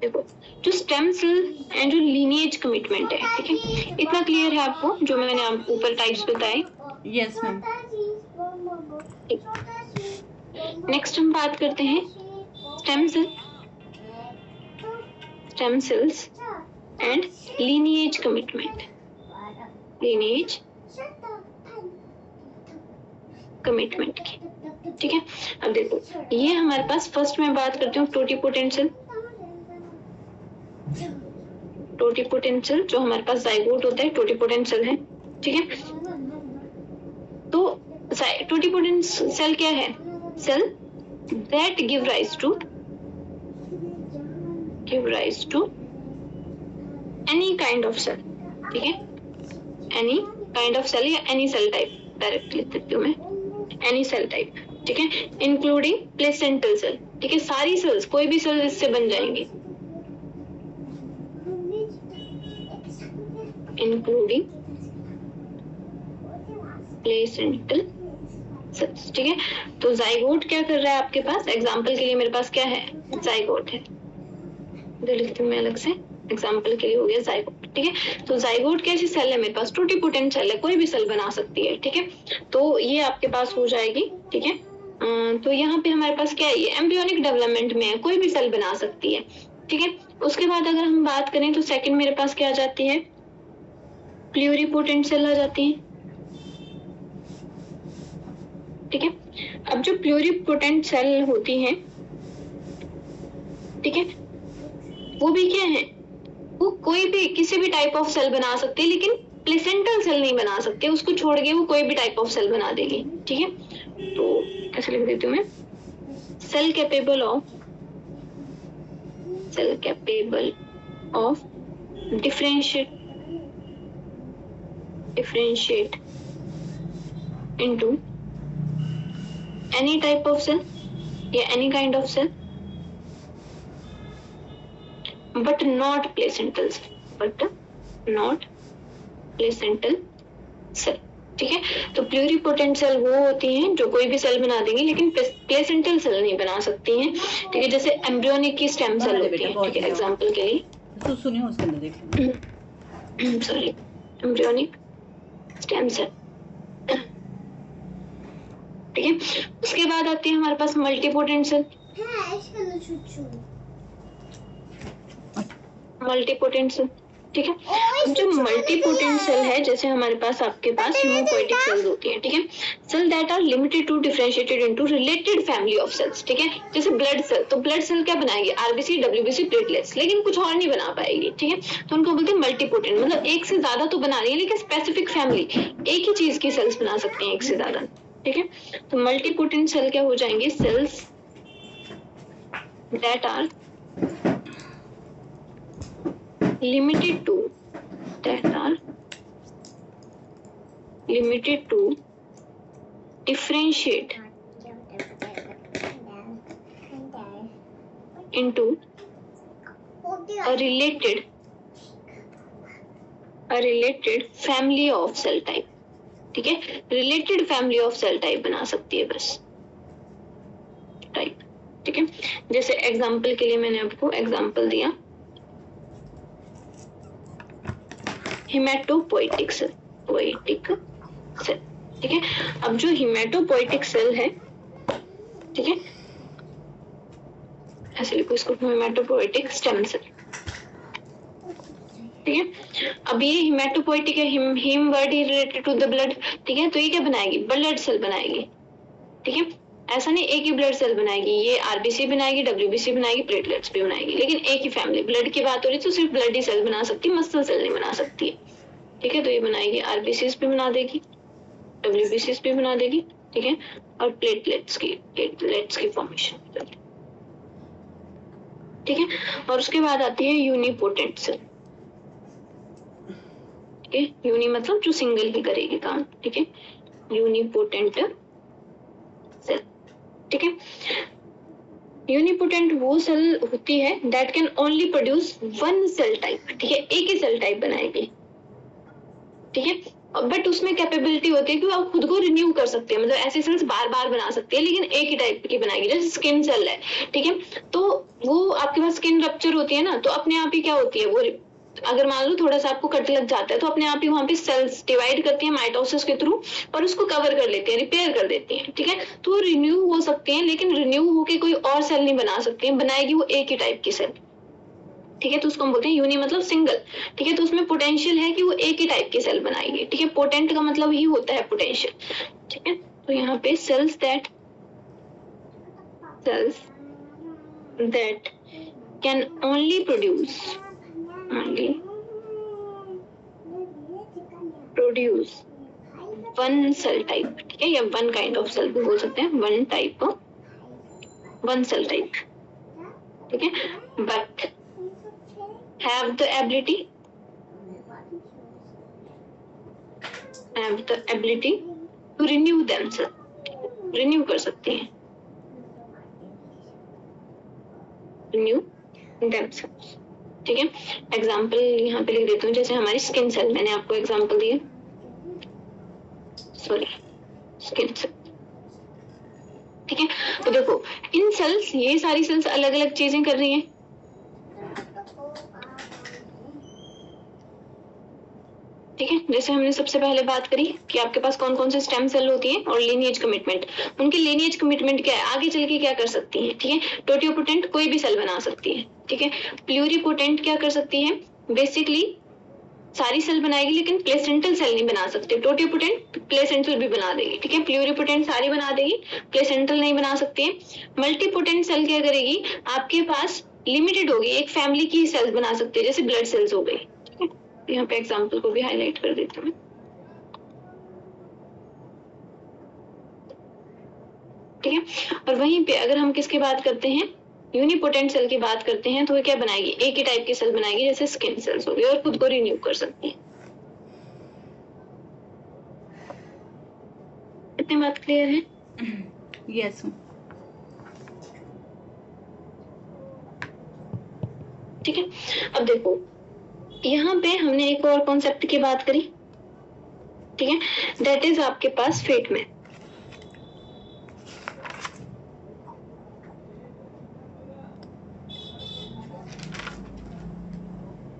देखो जो स्टेम सेल एंड जो लीनिएज कमिटमेंट है, ठीक है, इतना क्लियर है आपको जो मैंने आपको ऊपर टाइप्स बताए। Yes ma'am. नेक्स्ट हम बात करते हैं stem cells and lineage commitment, lineage commitment की, ठीक है। अब देखो ये हमारे पास फर्स्ट में बात करती हूँ टोटिपोटेंट सेल, टोटिपोटेंट सेल जो हमारे पास जाइगोट होता है टोटिपोटेंट सेल है, ठीक है। तो टोटिपोटेंट सेल क्या है, cell that give rise to any kind of cell, ठीक है, एनी काइंड ऑफ सेल या एनी सेल टाइप, डायरेक्ट लिख देती हूँ मैं, एनी सेल टाइप, ठीक है, इंक्लूडिंग प्लेसेंटल सेल, ठीक है। सारी सेल्स, कोई भी सेल इससे बन जाएंगी, इंक्लूडिंग प्लेसेंटल सेल्स, ठीक है। तो जाइगोट क्या कर रहा है आपके पास, एग्जांपल के लिए मेरे पास क्या है, जाइगोट है, इधर लिखती हूँ मैं अलग से, एग्जांपल के लिए हो गया जाइगोट, ठीक है। तो जाइगोट कैसी सेल है मेरे पास, टोटिपोटेंट सेल है, कोई भी सेल बना सकती है, ठीक है। तो ये आपके पास हो जाएगी, ठीक है। तो यहाँ पे हमारे पास क्या है, ये एम्ब्रियोनिक डेवलपमेंट में है, कोई भी सेल बना सकती है, ठीक है। उसके बाद अगर हम बात करें तो सेकंड मेरे पास क्या आ जाती है, प्लूरिपोटेंट सेल आ जाती है, ठीक है। अब जो प्लूरिपोटेंट सेल होती हैं, ठीक है, वो भी क्या है, वो कोई भी किसी भी टाइप ऑफ सेल बना सकती है, लेकिन प्लेसेंटल सेल नहीं बना सकते, उसको छोड़ के वो कोई भी टाइप ऑफ सेल बना देगी, ठीक है। तो कैसे लिख देती हूँ मैं, cell capable of differentiate into any type of cell या any kind of cell but not placental cell। ठीक है, तो प्लूरीपोटेंट सेल वो होती हैं जो कोई भी सेल बना देंगी लेकिन प्लेसेंटल सेल नहीं बना सकती हैं। ठीक है, जैसे एम्ब्रियोनिक की स्टेम सेल होती है। ठीक है, एग्जांपल के लिए तो सुनिए उसके अंदर देख सॉरी एम्ब्रियोनिक स्टेम सेल। ठीक है, उसके बाद आती है हमारे पास मल्टीपोटेंट सेल। मल्टीपोटेंट सेल, ठीक है, जो मल्टीपोटेंट सेल है जैसे हमारे पास आपके पास हीमोपोएटिक सेल्स होती हैं। ठीक है, cell that are limited to differentiated into related family of cells. ठीक है, जैसे ब्लड सेल, तो ब्लड सेल क्या बनाएगी, आरबीसी, डब्ल्यूबीसी, प्लेटलेट्स, लेकिन कुछ और नहीं बना पाएगी। ठीक है, तो उनको बोलते हैं मल्टीपोटेंट, मतलब एक से ज्यादा तो बना रही है लेकिन स्पेसिफिक फैमिली, एक ही चीज की सेल्स बना सकते हैं एक से ज्यादा। ठीक है, तो मल्टीपोटेंट सेल क्या हो जाएंगे, cells that are limited to differentiate into a related family of cell type। ठीक है, related family of cell type बना सकती है बस टाइप। ठीक है, जैसे एग्जांपल के लिए मैंने आपको एग्जांपल दिया हिमेटोपोएटिक सेल, ठीक है, अब जो हिमेटोपोएटिक सेल है, ठीक है, ऐसे लिखो इसको, हिमेटोपोएटिक स्टेम सेल। ठीक है, अब ये हिमेटोपोएटिक है, हिम वर्ड ही रिलेटेड टू द ब्लड। ठीक है, तो ये क्या बनाएगी, ब्लड सेल बनाएगी। ठीक है, ऐसा नहीं एक ही ब्लड सेल बनाएगी, ये आरबीसी बनाएगी, डब्ल्यूबीसी बनाएगी, प्लेटलेट्स भी बनाएगी, लेकिन एक ही फैमिली। ब्लड की बात हो रही तो सिर्फ ब्लड ही सेल बना सकती है, मसल सेल नहीं बना सकती है। ठीक है, तो ये बनाएगी, आरबीसीज भी बना देगी, डब्ल्यूबीसीज भी बना देगी। ठीक है, और प्लेटलेट्स की फॉर्मेशन। ठीक है, और उसके बाद आती है यूनिपोटेंट सेल। ठीक है, यूनि मतलब जो सिंगल ही करेगी काम। ठीक है, यूनिपोटेंट सेल। ठीक है, यूनिपोटेंट वो सेल होती है that can only produce one cell type. ठीक है, एक ही सेल टाइप बनाएगी। ठीक है, बट उसमें कैपेबिलिटी होती है कि आप खुद को रिन्यू कर सकते हैं, मतलब ऐसे सेल्स बार बार बना सकते हैं लेकिन एक ही टाइप की बनाएगी। जैसे स्किन सेल है, ठीक है, तो वो आपके पास स्किन रप्चर होती है ना, तो अपने आप ही क्या होती है, वो अगर मान लो थोड़ा सा आपको कट लग जाता है तो अपने आप ही वहां पे सेल्स डिवाइड करती है माइटोसिस के थ्रू और उसको कवर कर लेती है, रिपेयर कर देती है। ठीक है, तो वो रिन्यू हो सकते हैं लेकिन रिन्यू होके कोई और सेल नहीं बना सकती है, बनाएगी वो एक ही टाइप की सेल। ठीक है, तो उसको हम बोलते हैं यूनि मतलब सिंगल। ठीक है, तो उसमें पोटेंशियल है कि वो एक ही टाइप की सेल बनाएगी। ठीक है, पोटेंट का मतलब ही होता है पोटेंशियल। ठीक है, तो यहाँ पे cells that can only produce one cell type. ठीक है, या वन काइंड ऑफ सेल भी बोल सकते हैं, वन सेल टाइप। ठीक है, but have the ability to renew themselves, renew कर सकते हैं, renew themselves। ठीक है, एग्जाम्पल यहाँ पे लिख देती हूँ, जैसे हमारी स्किन सेल, मैंने आपको एग्जाम्पल दिए, सॉरी स्किन सेल। ठीक है, तो देखो इन सेल्स, ये सारी सेल्स अलग अलग चीजें कर रही हैं। ठीक है, जैसे हमने सबसे पहले बात करी कि आपके पास कौन कौन से स्टेम सेल होती है और लीनिएज कमिटमेंट। उनकी लीनिएज कमिटमेंट क्या है, आगे चल के क्या कर सकती है। ठीक है, टोटियोपोटेंट कोई भी सेल बना सकती है। ठीक है, प्लूरीपोटेंट क्या कर सकती है, बेसिकली सारी सेल बनाएगी लेकिन प्लेसेंटल सेल नहीं बना सकती। टोटियोपोटेंट प्लेसेंटल भी बना देगी। ठीक है, प्लूरीपोटेंट सारी बना देगी, प्लेसेंटल नहीं बना सकती है। मल्टीपोटेंट सेल क्या करेगी, आपके पास लिमिटेड होगी, एक फैमिली की सेल्स बना सकती है, जैसे ब्लड सेल्स हो गई। यहाँ पे एग्जाम्पल को भी हाईलाइट कर देती हूँ। ठीक है, और वहीं पे अगर हम किसकी बात करते हैं, यूनिपोटेंट सेल की बात करते हैं तो वो क्या बनाएगी, एक ही टाइप की सेल बनाएगी जैसे स्किन सेल्स हो गई और खुद को रिन्यू कर सकती है। इतनी बात क्लियर है? यस। ठीक है, अब देखो यहाँ पे हमने एक और कॉन्सेप्ट की बात करी, ठीक है, दैट इज आपके पास फेट में।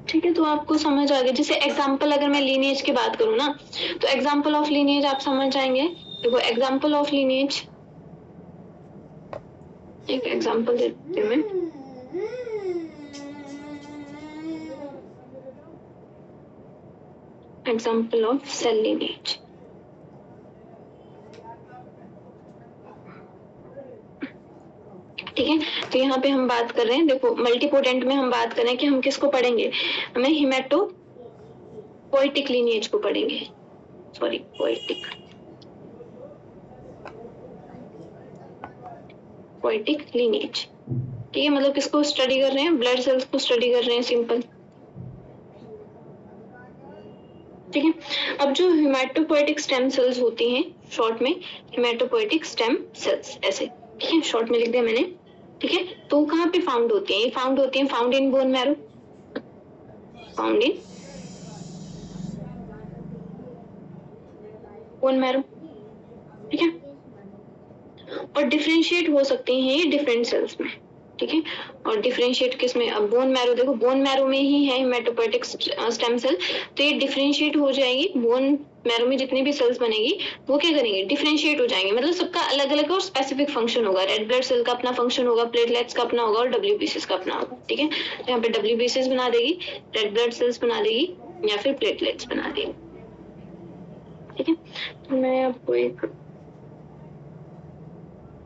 ठीक है, तो आपको समझ आ गया। जैसे एग्जांपल अगर मैं लीनिएज की बात करूँ ना, तो एग्जांपल ऑफ लीनिएज आप समझ जाएंगे। देखो एग्जांपल ऑफ लीनिएज, एक एग्जांपल देती हूँ मैं। एग्जांपल ऑफ सेल लीनिएज, ठीक है, तो यहाँ पे हम बात कर रहे हैं, देखो मल्टीपोटेंट में हम बात कर रहे हैं कि हम किसको पढ़ेंगे, हमें हिमेटोपोएटिक लीनिएज को पढ़ेंगे, सॉरी पोएटिक लीनिएज। ठीक है, मतलब किसको स्टडी कर रहे हैं, ब्लड सेल्स को स्टडी कर रहे हैं, सिंपल। ठीक है, अब जो हिमेटोपोएटिक स्टेम सेल्स होती हैं, शॉर्ट में हिमेटोपोएटिक स्टेम सेल्स, ऐसे, ठीक है, शॉर्ट में लिख दिया मैंने। ठीक है, तो कहाँ पे फाउंड होती है, ये फाउंड होती है found in bone marrow, found in bone marrow. ठीक है, और डिफरेंशिएट हो सकती हैं ये डिफरेंट सेल्स में। ठीक है, और डिफरेंशिएट किस में, अब बोन मैरो, देखो बोन मैरो में ही है हिमेटोपोएटिक स्टेम सेल, तो ये डिफरेंशिएट हो जाएगी। बोन मैरो में जितनी भी सेल्स बनेगी वो क्या करेंगे, डिफरेंशिएट हो जाएंगे, मतलब सबका अलग अलग और स्पेसिफिक फंक्शन होगा। रेड ब्लड सेल का अपना फंक्शन होगा, प्लेटलेट्स का अपना होगा और डब्ल्यूबीसीएस का अपना होगा। ठीक है, तो यहाँ पे डब्ल्यूबीसीएस बना देगी, रेड ब्लड सेल्स बना देगी या फिर प्लेटलेट्स बना देगी। ठीक है, तो मैं आपको एक,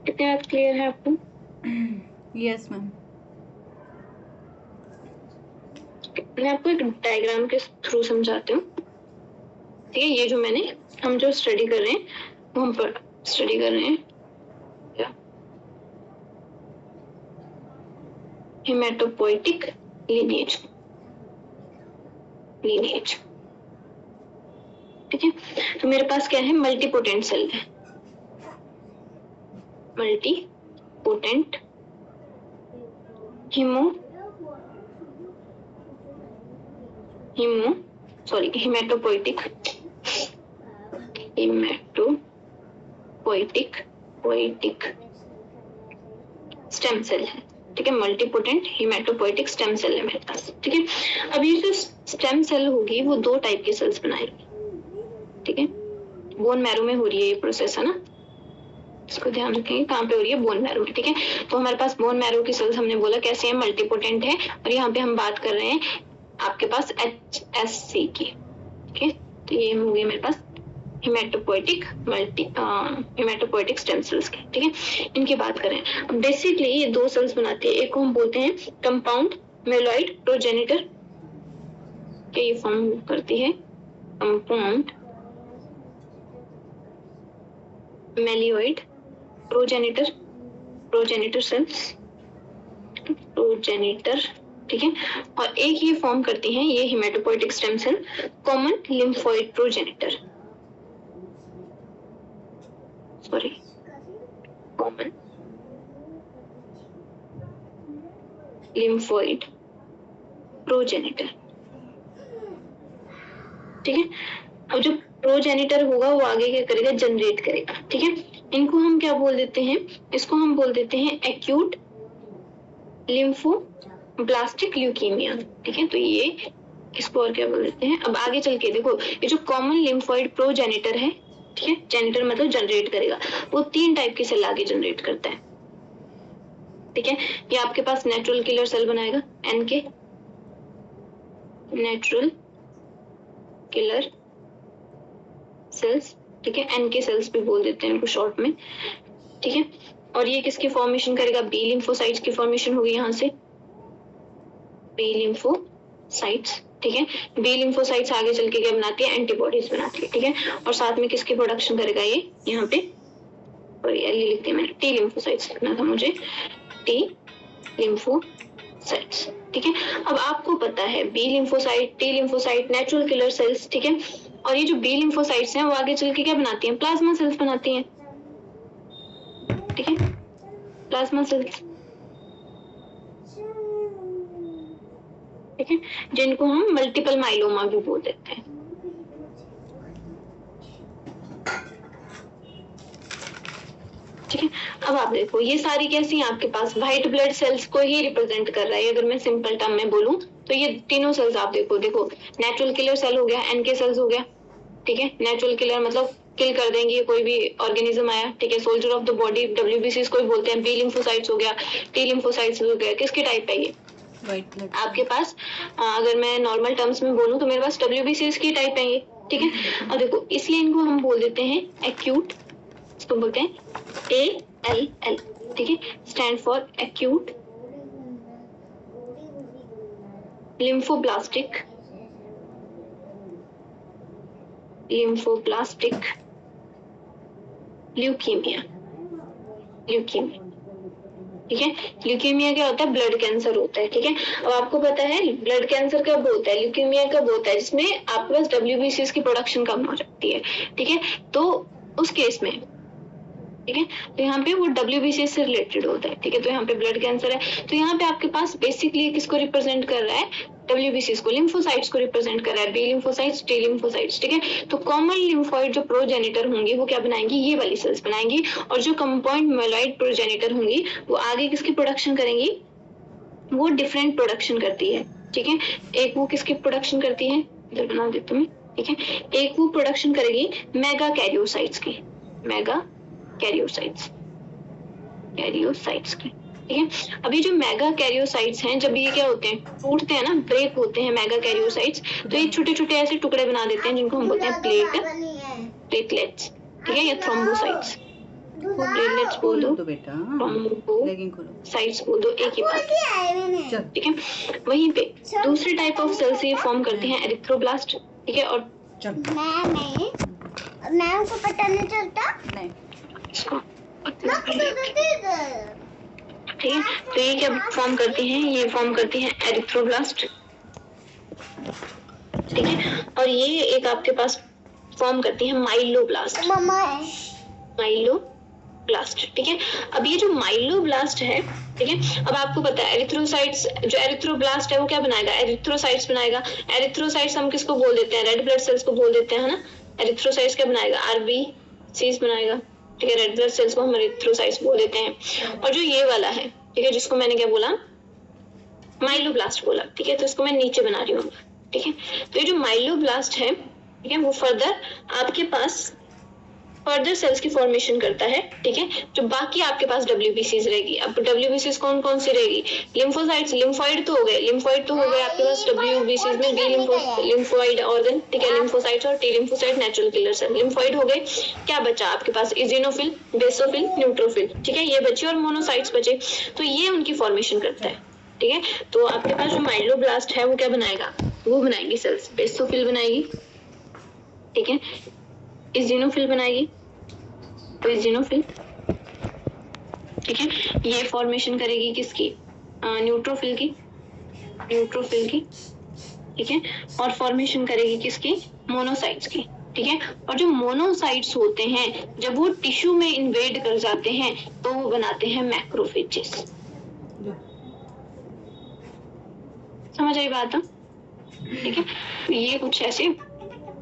कितनी बात क्लियर है आपको? Yes ma'am. मैं आपको एक डायग्राम के थ्रू समझाती हूँ। ठीक है, ये जो हम जो स्टडी कर रहे हैं वो हम पर स्टडी कर रहे हैं हिमेटोपोएटिक लीनिएज। ठीक है, तो मेरे पास क्या है, मल्टीपोटेंट सेल है, मल्टीपोटेंट हिमेटोपोएटिक स्टेम सेल है। ठीक है, मल्टीपोटेंट हिमेटोपोएटिक स्टेम सेल है मेरे पास। ठीक है, अब ये जो स्टेम सेल होगी वो दो टाइप की सेल्स बनाएगी। ठीक है, बोन मैरो में हो रही है ये प्रोसेस, है ना, इसको ध्यान रखेंगे, कहाँ पे हो रही है, बोन मैरो में। ठीक है, तो हमारे पास बोन मैरो की सेल्स हमने बोला कैसे है, मल्टीपोटेंट है, और यहाँ पे हम बात कर रहे हैं आपके पास HSC की। ठीक है, तो ये होगी मेरे पास हिमेटोपोएटिक स्टेम सेल्स के। ठीक है, इनकी बात करें, अब बेसिकली ये दो सेल्स बनाती है, एक को हम बोलते हैं कंपाउंड मेलॉइड प्रोजेनिटर, क्या ये फॉर्म करती है compound myeloid progenitor cells, progenitor. ठीक है, और एक ये फॉर्म करती हैं ये hematopoietic stem cell common lymphoid progenitor, sorry common lymphoid progenitor. ठीक है, अब जो प्रोजेनिटर होगा वो आगे क्या करेगा, जनरेट करेगा। ठीक है, इनको हम क्या बोल देते हैं, इसको हम बोल देते हैं एक्यूट लिम्फोब्लास्टिक ल्यूकीमिया। ठीक है, तो ये इसको और क्या बोल देते हैं, अब आगे चल के देखो, ये जो कॉमन लिम्फोइड प्रोजेनिटर है, ठीक है, जेनिटर मतलब जनरेट करेगा, वो तीन टाइप की सेल आगे जनरेट करता है। ठीक है, ये आपके पास नेचुरल किलर सेल बनाएगा, NK, नेचुरल किलर सेल्स। ठीक है, NK सेल्स भी बोल देते हैं इनको शॉर्ट में। ठीक है, और ये किसकी फॉर्मेशन करेगा, बी लिम्फोसाइट्स की फॉर्मेशन होगी, यहाँ से बी लिम्फोसाइट्स। ठीक है, बी लिम्फोसाइट्स आगे चल के क्या बनाती है, एंटीबॉडीज बनाती है। ठीक है, और साथ में किसकी प्रोडक्शन करेगा ये, यहाँ पे और ये लिखते हैं मैंने, टी लिम्फोसाइट्स लिखना था मुझे, टी लिम्फोसाइट्स। ठीक है, अब आपको पता है B lymphocyte, T lymphocyte natural killer cells. ठीक है, और ये जो बी लिम्फोसाइट्स हैं वो आगे चल के क्या बनाती हैं? प्लाज्मा सेल्स बनाती हैं। ठीक है, प्लाज्मा सेल्स। ठीक है, जिनको हम मल्टीपल माइलोमा भी बोल देते हैं। ठीक है, अब आप देखो ये सारी कैसी हैं आपके पास? व्हाइट ब्लड सेल्स को ही रिप्रेजेंट कर रहा है अगर मैं सिंपल टर्म में बोलूं तो। ये तीनों सेल्स आप देखो नेचुरल किलर सेल हो गया, एनके सेल्स हो गया। ठीक है, नेचुरल किलर मतलब किल कर देंगे कोई भी ऑर्गेनिज्म आया। ठीक है, soldier of the body WBC को बोलते हैं। बी लिम्फोसाइट्स हो गया, टी लिम्फोसाइट्स हो गया। किसके टाइप है ये? व्हाइट ब्लड आपके पास अगर मैं नॉर्मल टर्म्स में बोलूं तो मेरे पास डब्ल्यूबीसी की टाइप है ये। ठीक है, और देखो इसलिए इनको हम बोल देते हैं एक्यूट, इसको बोलते हैं ALL। ठीक है, stand for acute lymphoblastic leukaemia. ठीक है, ल्यूकीमिया क्या होता है? ब्लड कैंसर होता है। ठीक है, अब आपको पता है ब्लड कैंसर कब होता है, ल्यूकीमिया कब होता है? जिसमें आपके पास डब्ल्यूबीसी की प्रोडक्शन कम हो जाती है। ठीक है, तो उस केस में ठीक है, तो यहाँ पे वो डब्ल्यूबीसी से रिलेटेड होता है। ठीक है, तो यहाँ पे ब्लड कैंसर है तो यहाँ पे आपके पास बेसिकली किसको रिप्रेजेंट कर रहा है? डब्ल्यूबीसी को, लिम्फोसाइट्स को रिप्रेजेंट कर रहा है। B lymphocytes, T lymphocytes. ठीक है, तो कॉमन लिम्फोइड जो प्रोजेनिटर होंगी वो क्या बनाएंगी? ये वाली सेल्स बनाएंगी। और जो कंपाउंड मेलॉइड प्रोजेनिटर होंगी वो आगे किसकी प्रोडक्शन करेंगी? वो डिफरेंट प्रोडक्शन करती है। ठीक है, एक वो किसकी प्रोडक्शन करती है? इधर बना देती हूँ। ठीक है, एक वो प्रोडक्शन करेगी मेगा कैरियोसाइट्स की, मेगा कैरियोसाइट्स की। ठीक है, अभी जो मेगा कैरियोसाइट्स हैं जब ये क्या होते हैं? टूटते हैं ना, ब्रेक होते हैं मेगा कैरियोसाइट्स, तो ये छोटे छोटे ऐसे टुकड़े बना देते हैं जिनको हम बोलते हैं प्लेटलेट्स। ठीक है, या थ्रोम्बोसाइट्स। प्लेटलेट्स बोल दो, बेटा थ्रोम्बोसाइट्स बोल दो, एक ही बात। ठीक है, वहीं पे दूसरी टाइप ऑफ सेल्स ये फॉर्म करते हैं एरिथ्रोब्लास्ट। ठीक है, और मैं उनको पता नहीं चलता नहीं ठीक है, तो ये क्या फॉर्म करती हैं? ये फॉर्म करती हैं एरिथ्रोब्लास्ट। ठीक है, और ये एक आपके पास फॉर्म करती है माइलोब्लास्ट। ठीक है, अब ये जो माइलोब्लास्ट है, ठीक है, अब आपको पता है एरिथ्रोसाइट्स, जो एरिथ्रोब्लास्ट है वो क्या बनाएगा? एरिथ्रोसाइट्स बनाएगा। एरिथ्रोसाइट्स हम किसको बोल देते हैं? रेड ब्लड सेल्स को बोल देते हैं, है ना। एरिथ्रोसाइट्स क्या बनाएगा? आरबीसीज बनाएगा। ठीक है, रेड ब्लड सेल्स को हम एरिथ्रोसाइट्स बोल देते हैं। और जो ये वाला है, ठीक है, जिसको मैंने क्या बोला? माइलोब्लास्ट बोला। ठीक है, तो इसको मैं नीचे बना रही हूँ। ठीक है, तो ये जो माइलोब्लास्ट है, ठीक है, वो फर्दर आपके पास फर्दर सेल्स की फॉर्मेशन करता है। ठीक है, जो बाकी आपके पास डब्ल्यूबीसीज रहेगी। अब डब्ल्यूबीसीज कौन कौन सी रहेगी? लिम्फोसाइट्स, लिम्फॉइड तो हो गए आपके पास डब्ल्यूबीसीज में। बी लिम्फोइड ऑर्गन, ठीक है, लिम्फोसाइट्स, और T lymphocyte natural killer cell. Lymphoid हो गए, क्या बचा आपके पास? इजिनोफिल, बेसोफिल, न्यूट्रोफिल। ठीक है, ये बचे, और मोनोसाइट्स बचे। तो ये उनकी फॉर्मेशन करता है। ठीक है, तो आपके पास जो माइलोब्लास्ट है वो क्या बनाएगा? वो बनाएगी सेल्स, बेसोफिल बनाएगी। ठीक है, इजिनोफिल बनाएगी, तो इजिनोफिल। ठीक है, ये फॉर्मेशन करेगी किसकी? न्यूट्रोफिल की। ठीक है, और फॉर्मेशन करेगी किसकी? मोनोसाइट्स की। ठीक है, और जो मोनोसाइट्स होते हैं जब वो टिश्यू में इन्वेड कर जाते हैं तो वो बनाते हैं मैक्रोफेजेस। समझ आई बात? ठीक है, ये कुछ ऐसे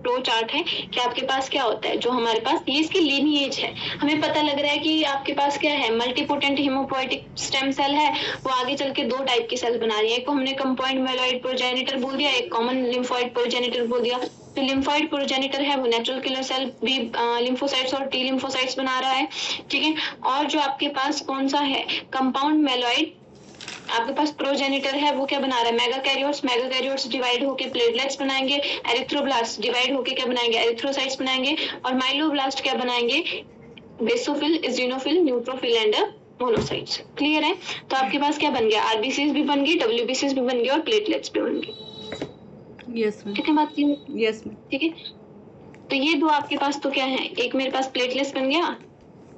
फ्लो चार्ट है कि आपके पास क्या होता है। जो हमारे पास ये इसकी लीनिएज है, हमें पता लग रहा है कि आपके पास क्या है? मल्टीपोटेंट हेमोपोएटिक स्टेम सेल है, वो आगे चल के दो टाइप की सेल बना रही है। एक को हमने कंपाउंड मेलॉइड प्रोजेनिटर बोल दिया, एक कॉमन लिम्फोइड प्रोजेनिटर बोल दिया। तो लिम्फोइड प्रोजेनिटर है वो नेचुरल किलर सेल भी लिम्फोसाइट्स और टी लिम्फोसाइट्स बना रहा है। ठीक है, और जो आपके पास कौन सा है? कंपाउंड मेलॉइड आपके पास प्रोजेनिटर है, वो क्या बना रहा है? मेगा कैरियोट्स डिवाइड होके प्लेटलेट्स बनाएंगे। एरिथ्रोब्लास्ट डिवाइड होके क्या बनाएंगे? एरिथ्रोसाइट्स बनाएंगे। और माइलोब्लास्ट क्या बनाएंगे? Basophil, eosinophil, neutrophil and monocytes. Clear है? तो आपके पास क्या बन गया? आरबीसीज भी बन गई, डब्ल्यूबीसीज भी बन गई, और प्लेटलेट्स भी बन गई। Yes ma'am. कितनी बात की? Yes ma'am. ठीक है, तो ये दो आपके पास तो क्या है? एक मेरे पास प्लेटलेट्स बन गया,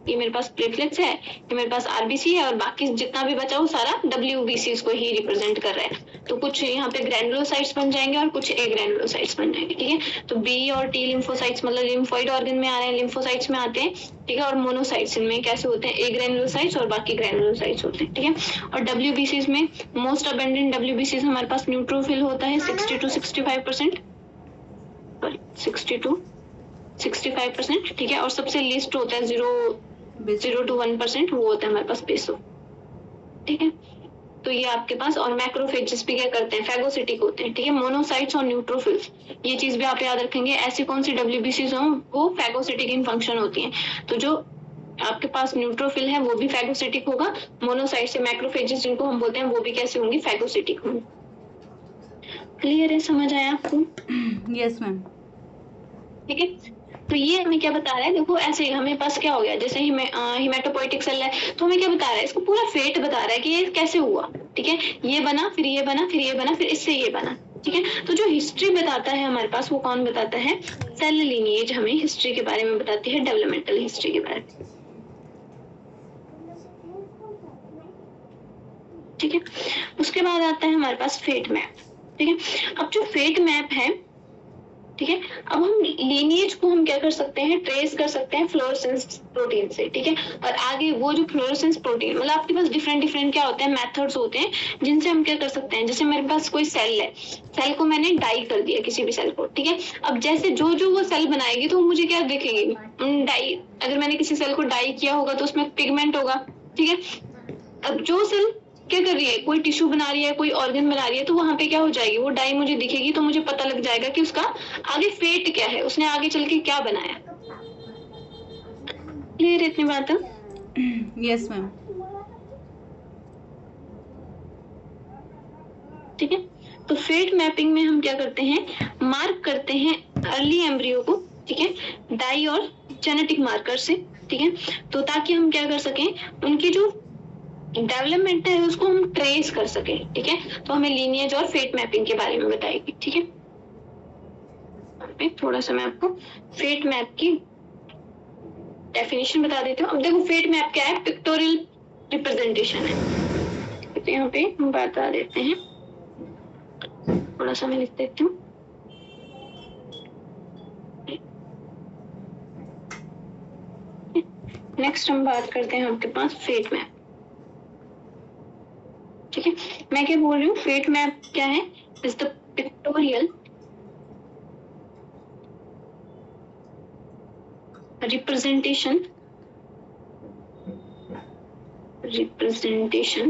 ये मेरे पास प्लेटलेट्स है, ये मेरे पास आरबीसी है, और बाकी जितना भी बचा वो सारा डब्ल्यूबीसी को ही रिप्रेजेंट कर रहा है। तो कुछ यहाँ पे ग्रैनुलोसाइट्स बन जाएंगे और कुछ ए ग्रैनुलोसाइट्स बन जाएंगे, ठीक है। तो बी और टी लिम्फोसाइट्स मतलब लिम्फोइड ऑर्गन में आ रहे हैं, लिम्फोसाइट्स में आते हैं, ठीक है। और मोनोसाइट्स इनमें कैसे होते हैं, ए ग्रैनुलोसाइट्स और बाकी ग्रैनुलोसाइट्स होते हैं, ठीक है। और डब्ल्यूबीसीज में मोस्ट अबेंडेंट डब्ल्यूबीसीज हमारे पास न्यूट्रोफिल होता है 60 to 65%, 60 to 65%, ठीक है। और सबसे लीस्ट होता है 0 to 1%, वो होता है हमारे पास बेसो, ठीक है। तो ये आपके पास, और मैक्रोफेजेस भी क्या करते हैं, फैगोसिटिक होते हैं, ठीक है। मोनोसाइट्स और न्यूट्रोफिल्स, ये चीज भी आप याद रखेंगे। ऐसी कौन सी डब्ल्यूबीसीज हों वो फैगोसिटिक इन फंक्शन होती हैं। तो जो आपके पास न्यूट्रोफिल है वो भी फैगोसिटिक होगा, मोनोसाइट्स या मैक्रोफेजेस जिनको हम बोलते हैं वो भी कैसे होंगी, फैगोसिटिक होंगी। क्लियर है, समझ आया आपको? Yes ma'am. ठीक है। तो ये हमें क्या बता रहा है, देखो ऐसे हमें पास क्या हो गया, जैसे हिमेटोपोइटिक सेल है तो हमें क्या बता रहा है, इसको पूरा फेट बता रहा है कि ये कैसे हुआ, ठीक है। ये बना, फिर ये बना, फिर ये बना, फिर इससे ये बना, ठीक है। तो जो हिस्ट्री बताता है हमारे पास वो कौन बताता है, सेल लीनिएज हमें हिस्ट्री के बारे में बताती है, डेवलपमेंटल हिस्ट्री के बारे में, ठीक है। उसके बाद आता है हमारे पास फेट मैप, ठीक है। अब जो फेट मैप है, ठीक है, अब हम लीनिएज को हम क्या कर सकते हैं, ट्रेस कर सकते हैं फ्लोरोसेंस प्रोटीन से, ठीक है। और आगे वो जो फ्लोरोसेंस प्रोटीन, मतलब आपके पास डिफरेंट क्या होते हैं, मेथड्स होते हैं जिनसे हम क्या कर सकते हैं। जैसे मेरे पास कोई सेल है, सेल को मैंने डाई कर दिया, किसी भी सेल को, ठीक है। अब जैसे जो वो सेल बनाएगी तो मुझे क्या दिखेंगे, डाई। अगर मैंने किसी सेल को डाई किया होगा तो उसमें पिगमेंट होगा, ठीक है। अब जो सेल क्या कर रही है, कोई टिश्यू बना रही है, कोई ऑर्गन बना रही है, तो वहां पे क्या हो जाएगी, वो डाई मुझे दिखेगी, तो मुझे पता लग जाएगा कि उसका आगे फेट क्या है, उसने आगे चल के क्या बनाया। क्लियर इतनी बात? Yes ma'am. ठीक है। तो फेट मैपिंग में हम क्या करते हैं, मार्क करते हैं अर्ली एम्ब्रियो को, ठीक है, डाई और जेनेटिक मार्कर से, ठीक है। तो ताकि हम क्या कर सकें, उनकी जो डेवलपमेंट है उसको हम ट्रेस कर सके, ठीक है। तो हमें लीनिएज और फेट मैपिंग के बारे में बताएगी, ठीक है। थोड़ा सा मैं आपको फेट मैप की डेफिनेशन बता देती हूँ। अब देखो फेट मैप क्या है, पिक्टोरियल रिप्रेजेंटेशन है, तो यहाँ पे हम बता देते हैं, थोड़ा सा मैं लिख देती हूँ। नेक्स्ट हम बात करते हैं आपके पास फेट मैप, ठीक है। मैं क्या बोल रही हूँ, फेट मैप क्या है, is the pictorial representation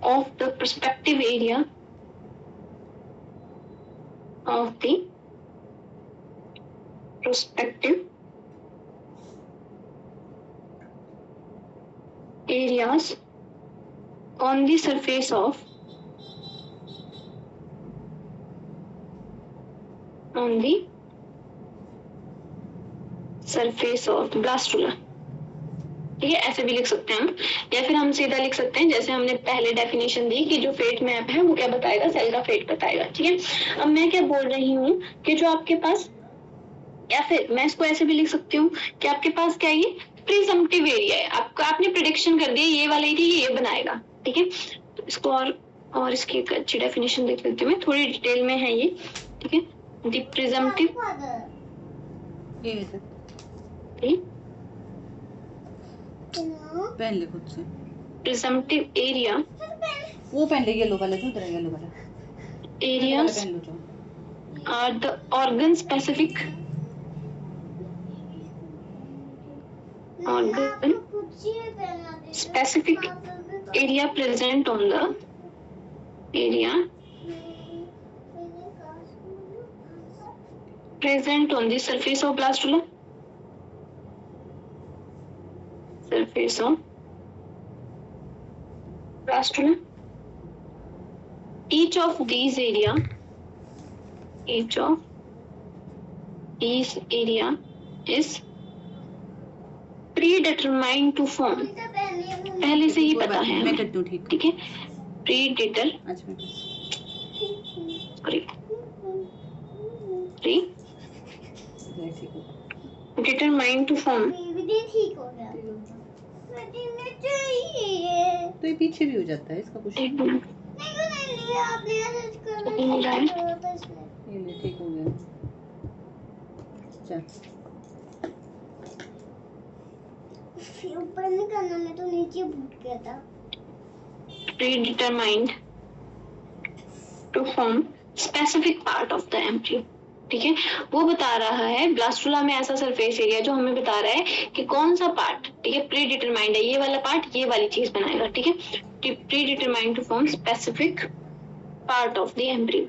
of the prospective area of the prospective areas on the surface of blastula, ठीक है। ऐसे भी लिख सकते हैं हम, या फिर हम सीधा लिख सकते हैं जैसे हमने पहले डेफिनेशन दी कि जो फेट मैप है वो क्या बताएगा, सेल का फेट बताएगा, ठीक है। अब मैं क्या बोल रही हूँ कि जो आपके पास, या फिर मैं इसको ऐसे भी लिख सकती हूँ कि आपके पास क्या है, ये प्रिजम्पटिव एरिया है, आपका आपने प्रेडिक्शन कर दिया ये वाला एरिया ये बनाएगा, ठीक है। तो इसको और इसकी एक अच्छी डेफिनेशन देख लेती हूँ मैं, थोड़ी डिटेल में है ये, ठीक है। द प्रिजम्पटिव पेन ले खुद से, प्रिजम्पटिव एरिया, वो पेन ले, येलो वाला जो उधर है, येलो वाला एरियाज पेन लो जो, are the organ specific area present on the surface of blastula, each of these area is predetermined to form, पहले से ही पता है मैं हमें, करती हूँ, ठीक ठीक है। प्रीडेटर अच्छा सॉरी ठीक है। Determine to form. बेबी ठीक हो गया। मुझे चाहिए। तो ये पीछे भी हो जाता है, इसका कुछ एक मिनट, नहीं लिया आपने ऐसे करना नहीं मिला है। ये ले, ठीक हो गया। चल फिर ऊपर नहीं करना, मैं तो नीचे भूत गया था। predetermined to form specific part of the embryo। ठीक है, वो बता रहा है ब्लास्टुला में ऐसा सरफेस एरिया जो हमें बता रहा है कि कौन सा पार्ट, ठीक है, प्री डिटरमाइंड है, ये वाला पार्ट ये वाली चीज बनाएगा। ठीक है, predetermined to form specific part of the embryo.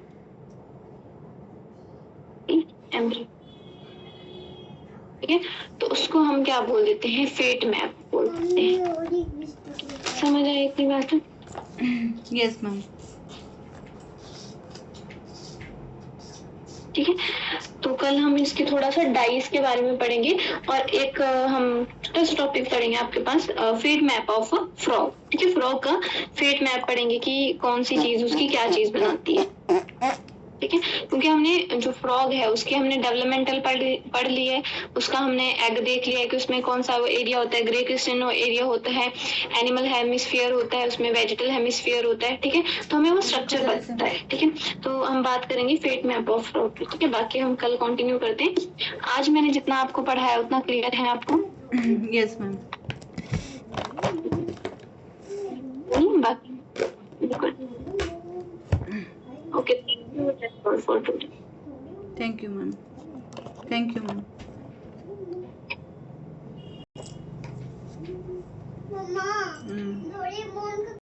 Embryo, ठीक है, तो उसको हम क्या बोल देते हैं, फेट मैप बोल देते हैं। समझ आए इतनी बात? Yes ma'am. ठीक है, तो कल हम इसके थोड़ा सा डाइस के बारे में पढ़ेंगे और एक हम छोटा सा टॉपिक पढ़ेंगे आपके पास, फेट मैप ऑफ फ्रॉग। ठीक है, फ्रॉग का फेट मैप पढ़ेंगे कि कौन सी चीज उसकी क्या चीज बनाती है। ठीक है, क्योंकि हमने जो फ्रॉग है उसके हमने डेवलपमेंटल पढ़ ली है, उसका हमने एग देख लिया है कि उसमें कौन सा एरिया होता है, ग्रे क्रिस्टल एरिया होता है, एनिमल हेमिस्फीयर होता है, उसमें वेजिटल हेमिस्फीयर होता है। ठीक है, तो हमें वो स्ट्रक्चर पता है। ठीक है, तो हम बात करेंगे फेट मैप ऑफ फ्रॉग की। ठीक है, बाकी हम कल कंटिन्यू करते हैं। आज मैंने जितना आपको पढ़ाया उतना क्लियर है आपको? Yes ma'am. बाकी okay, for today. Thank you ma'am. Thank you ma'am. मम्मा, डोरेमोन का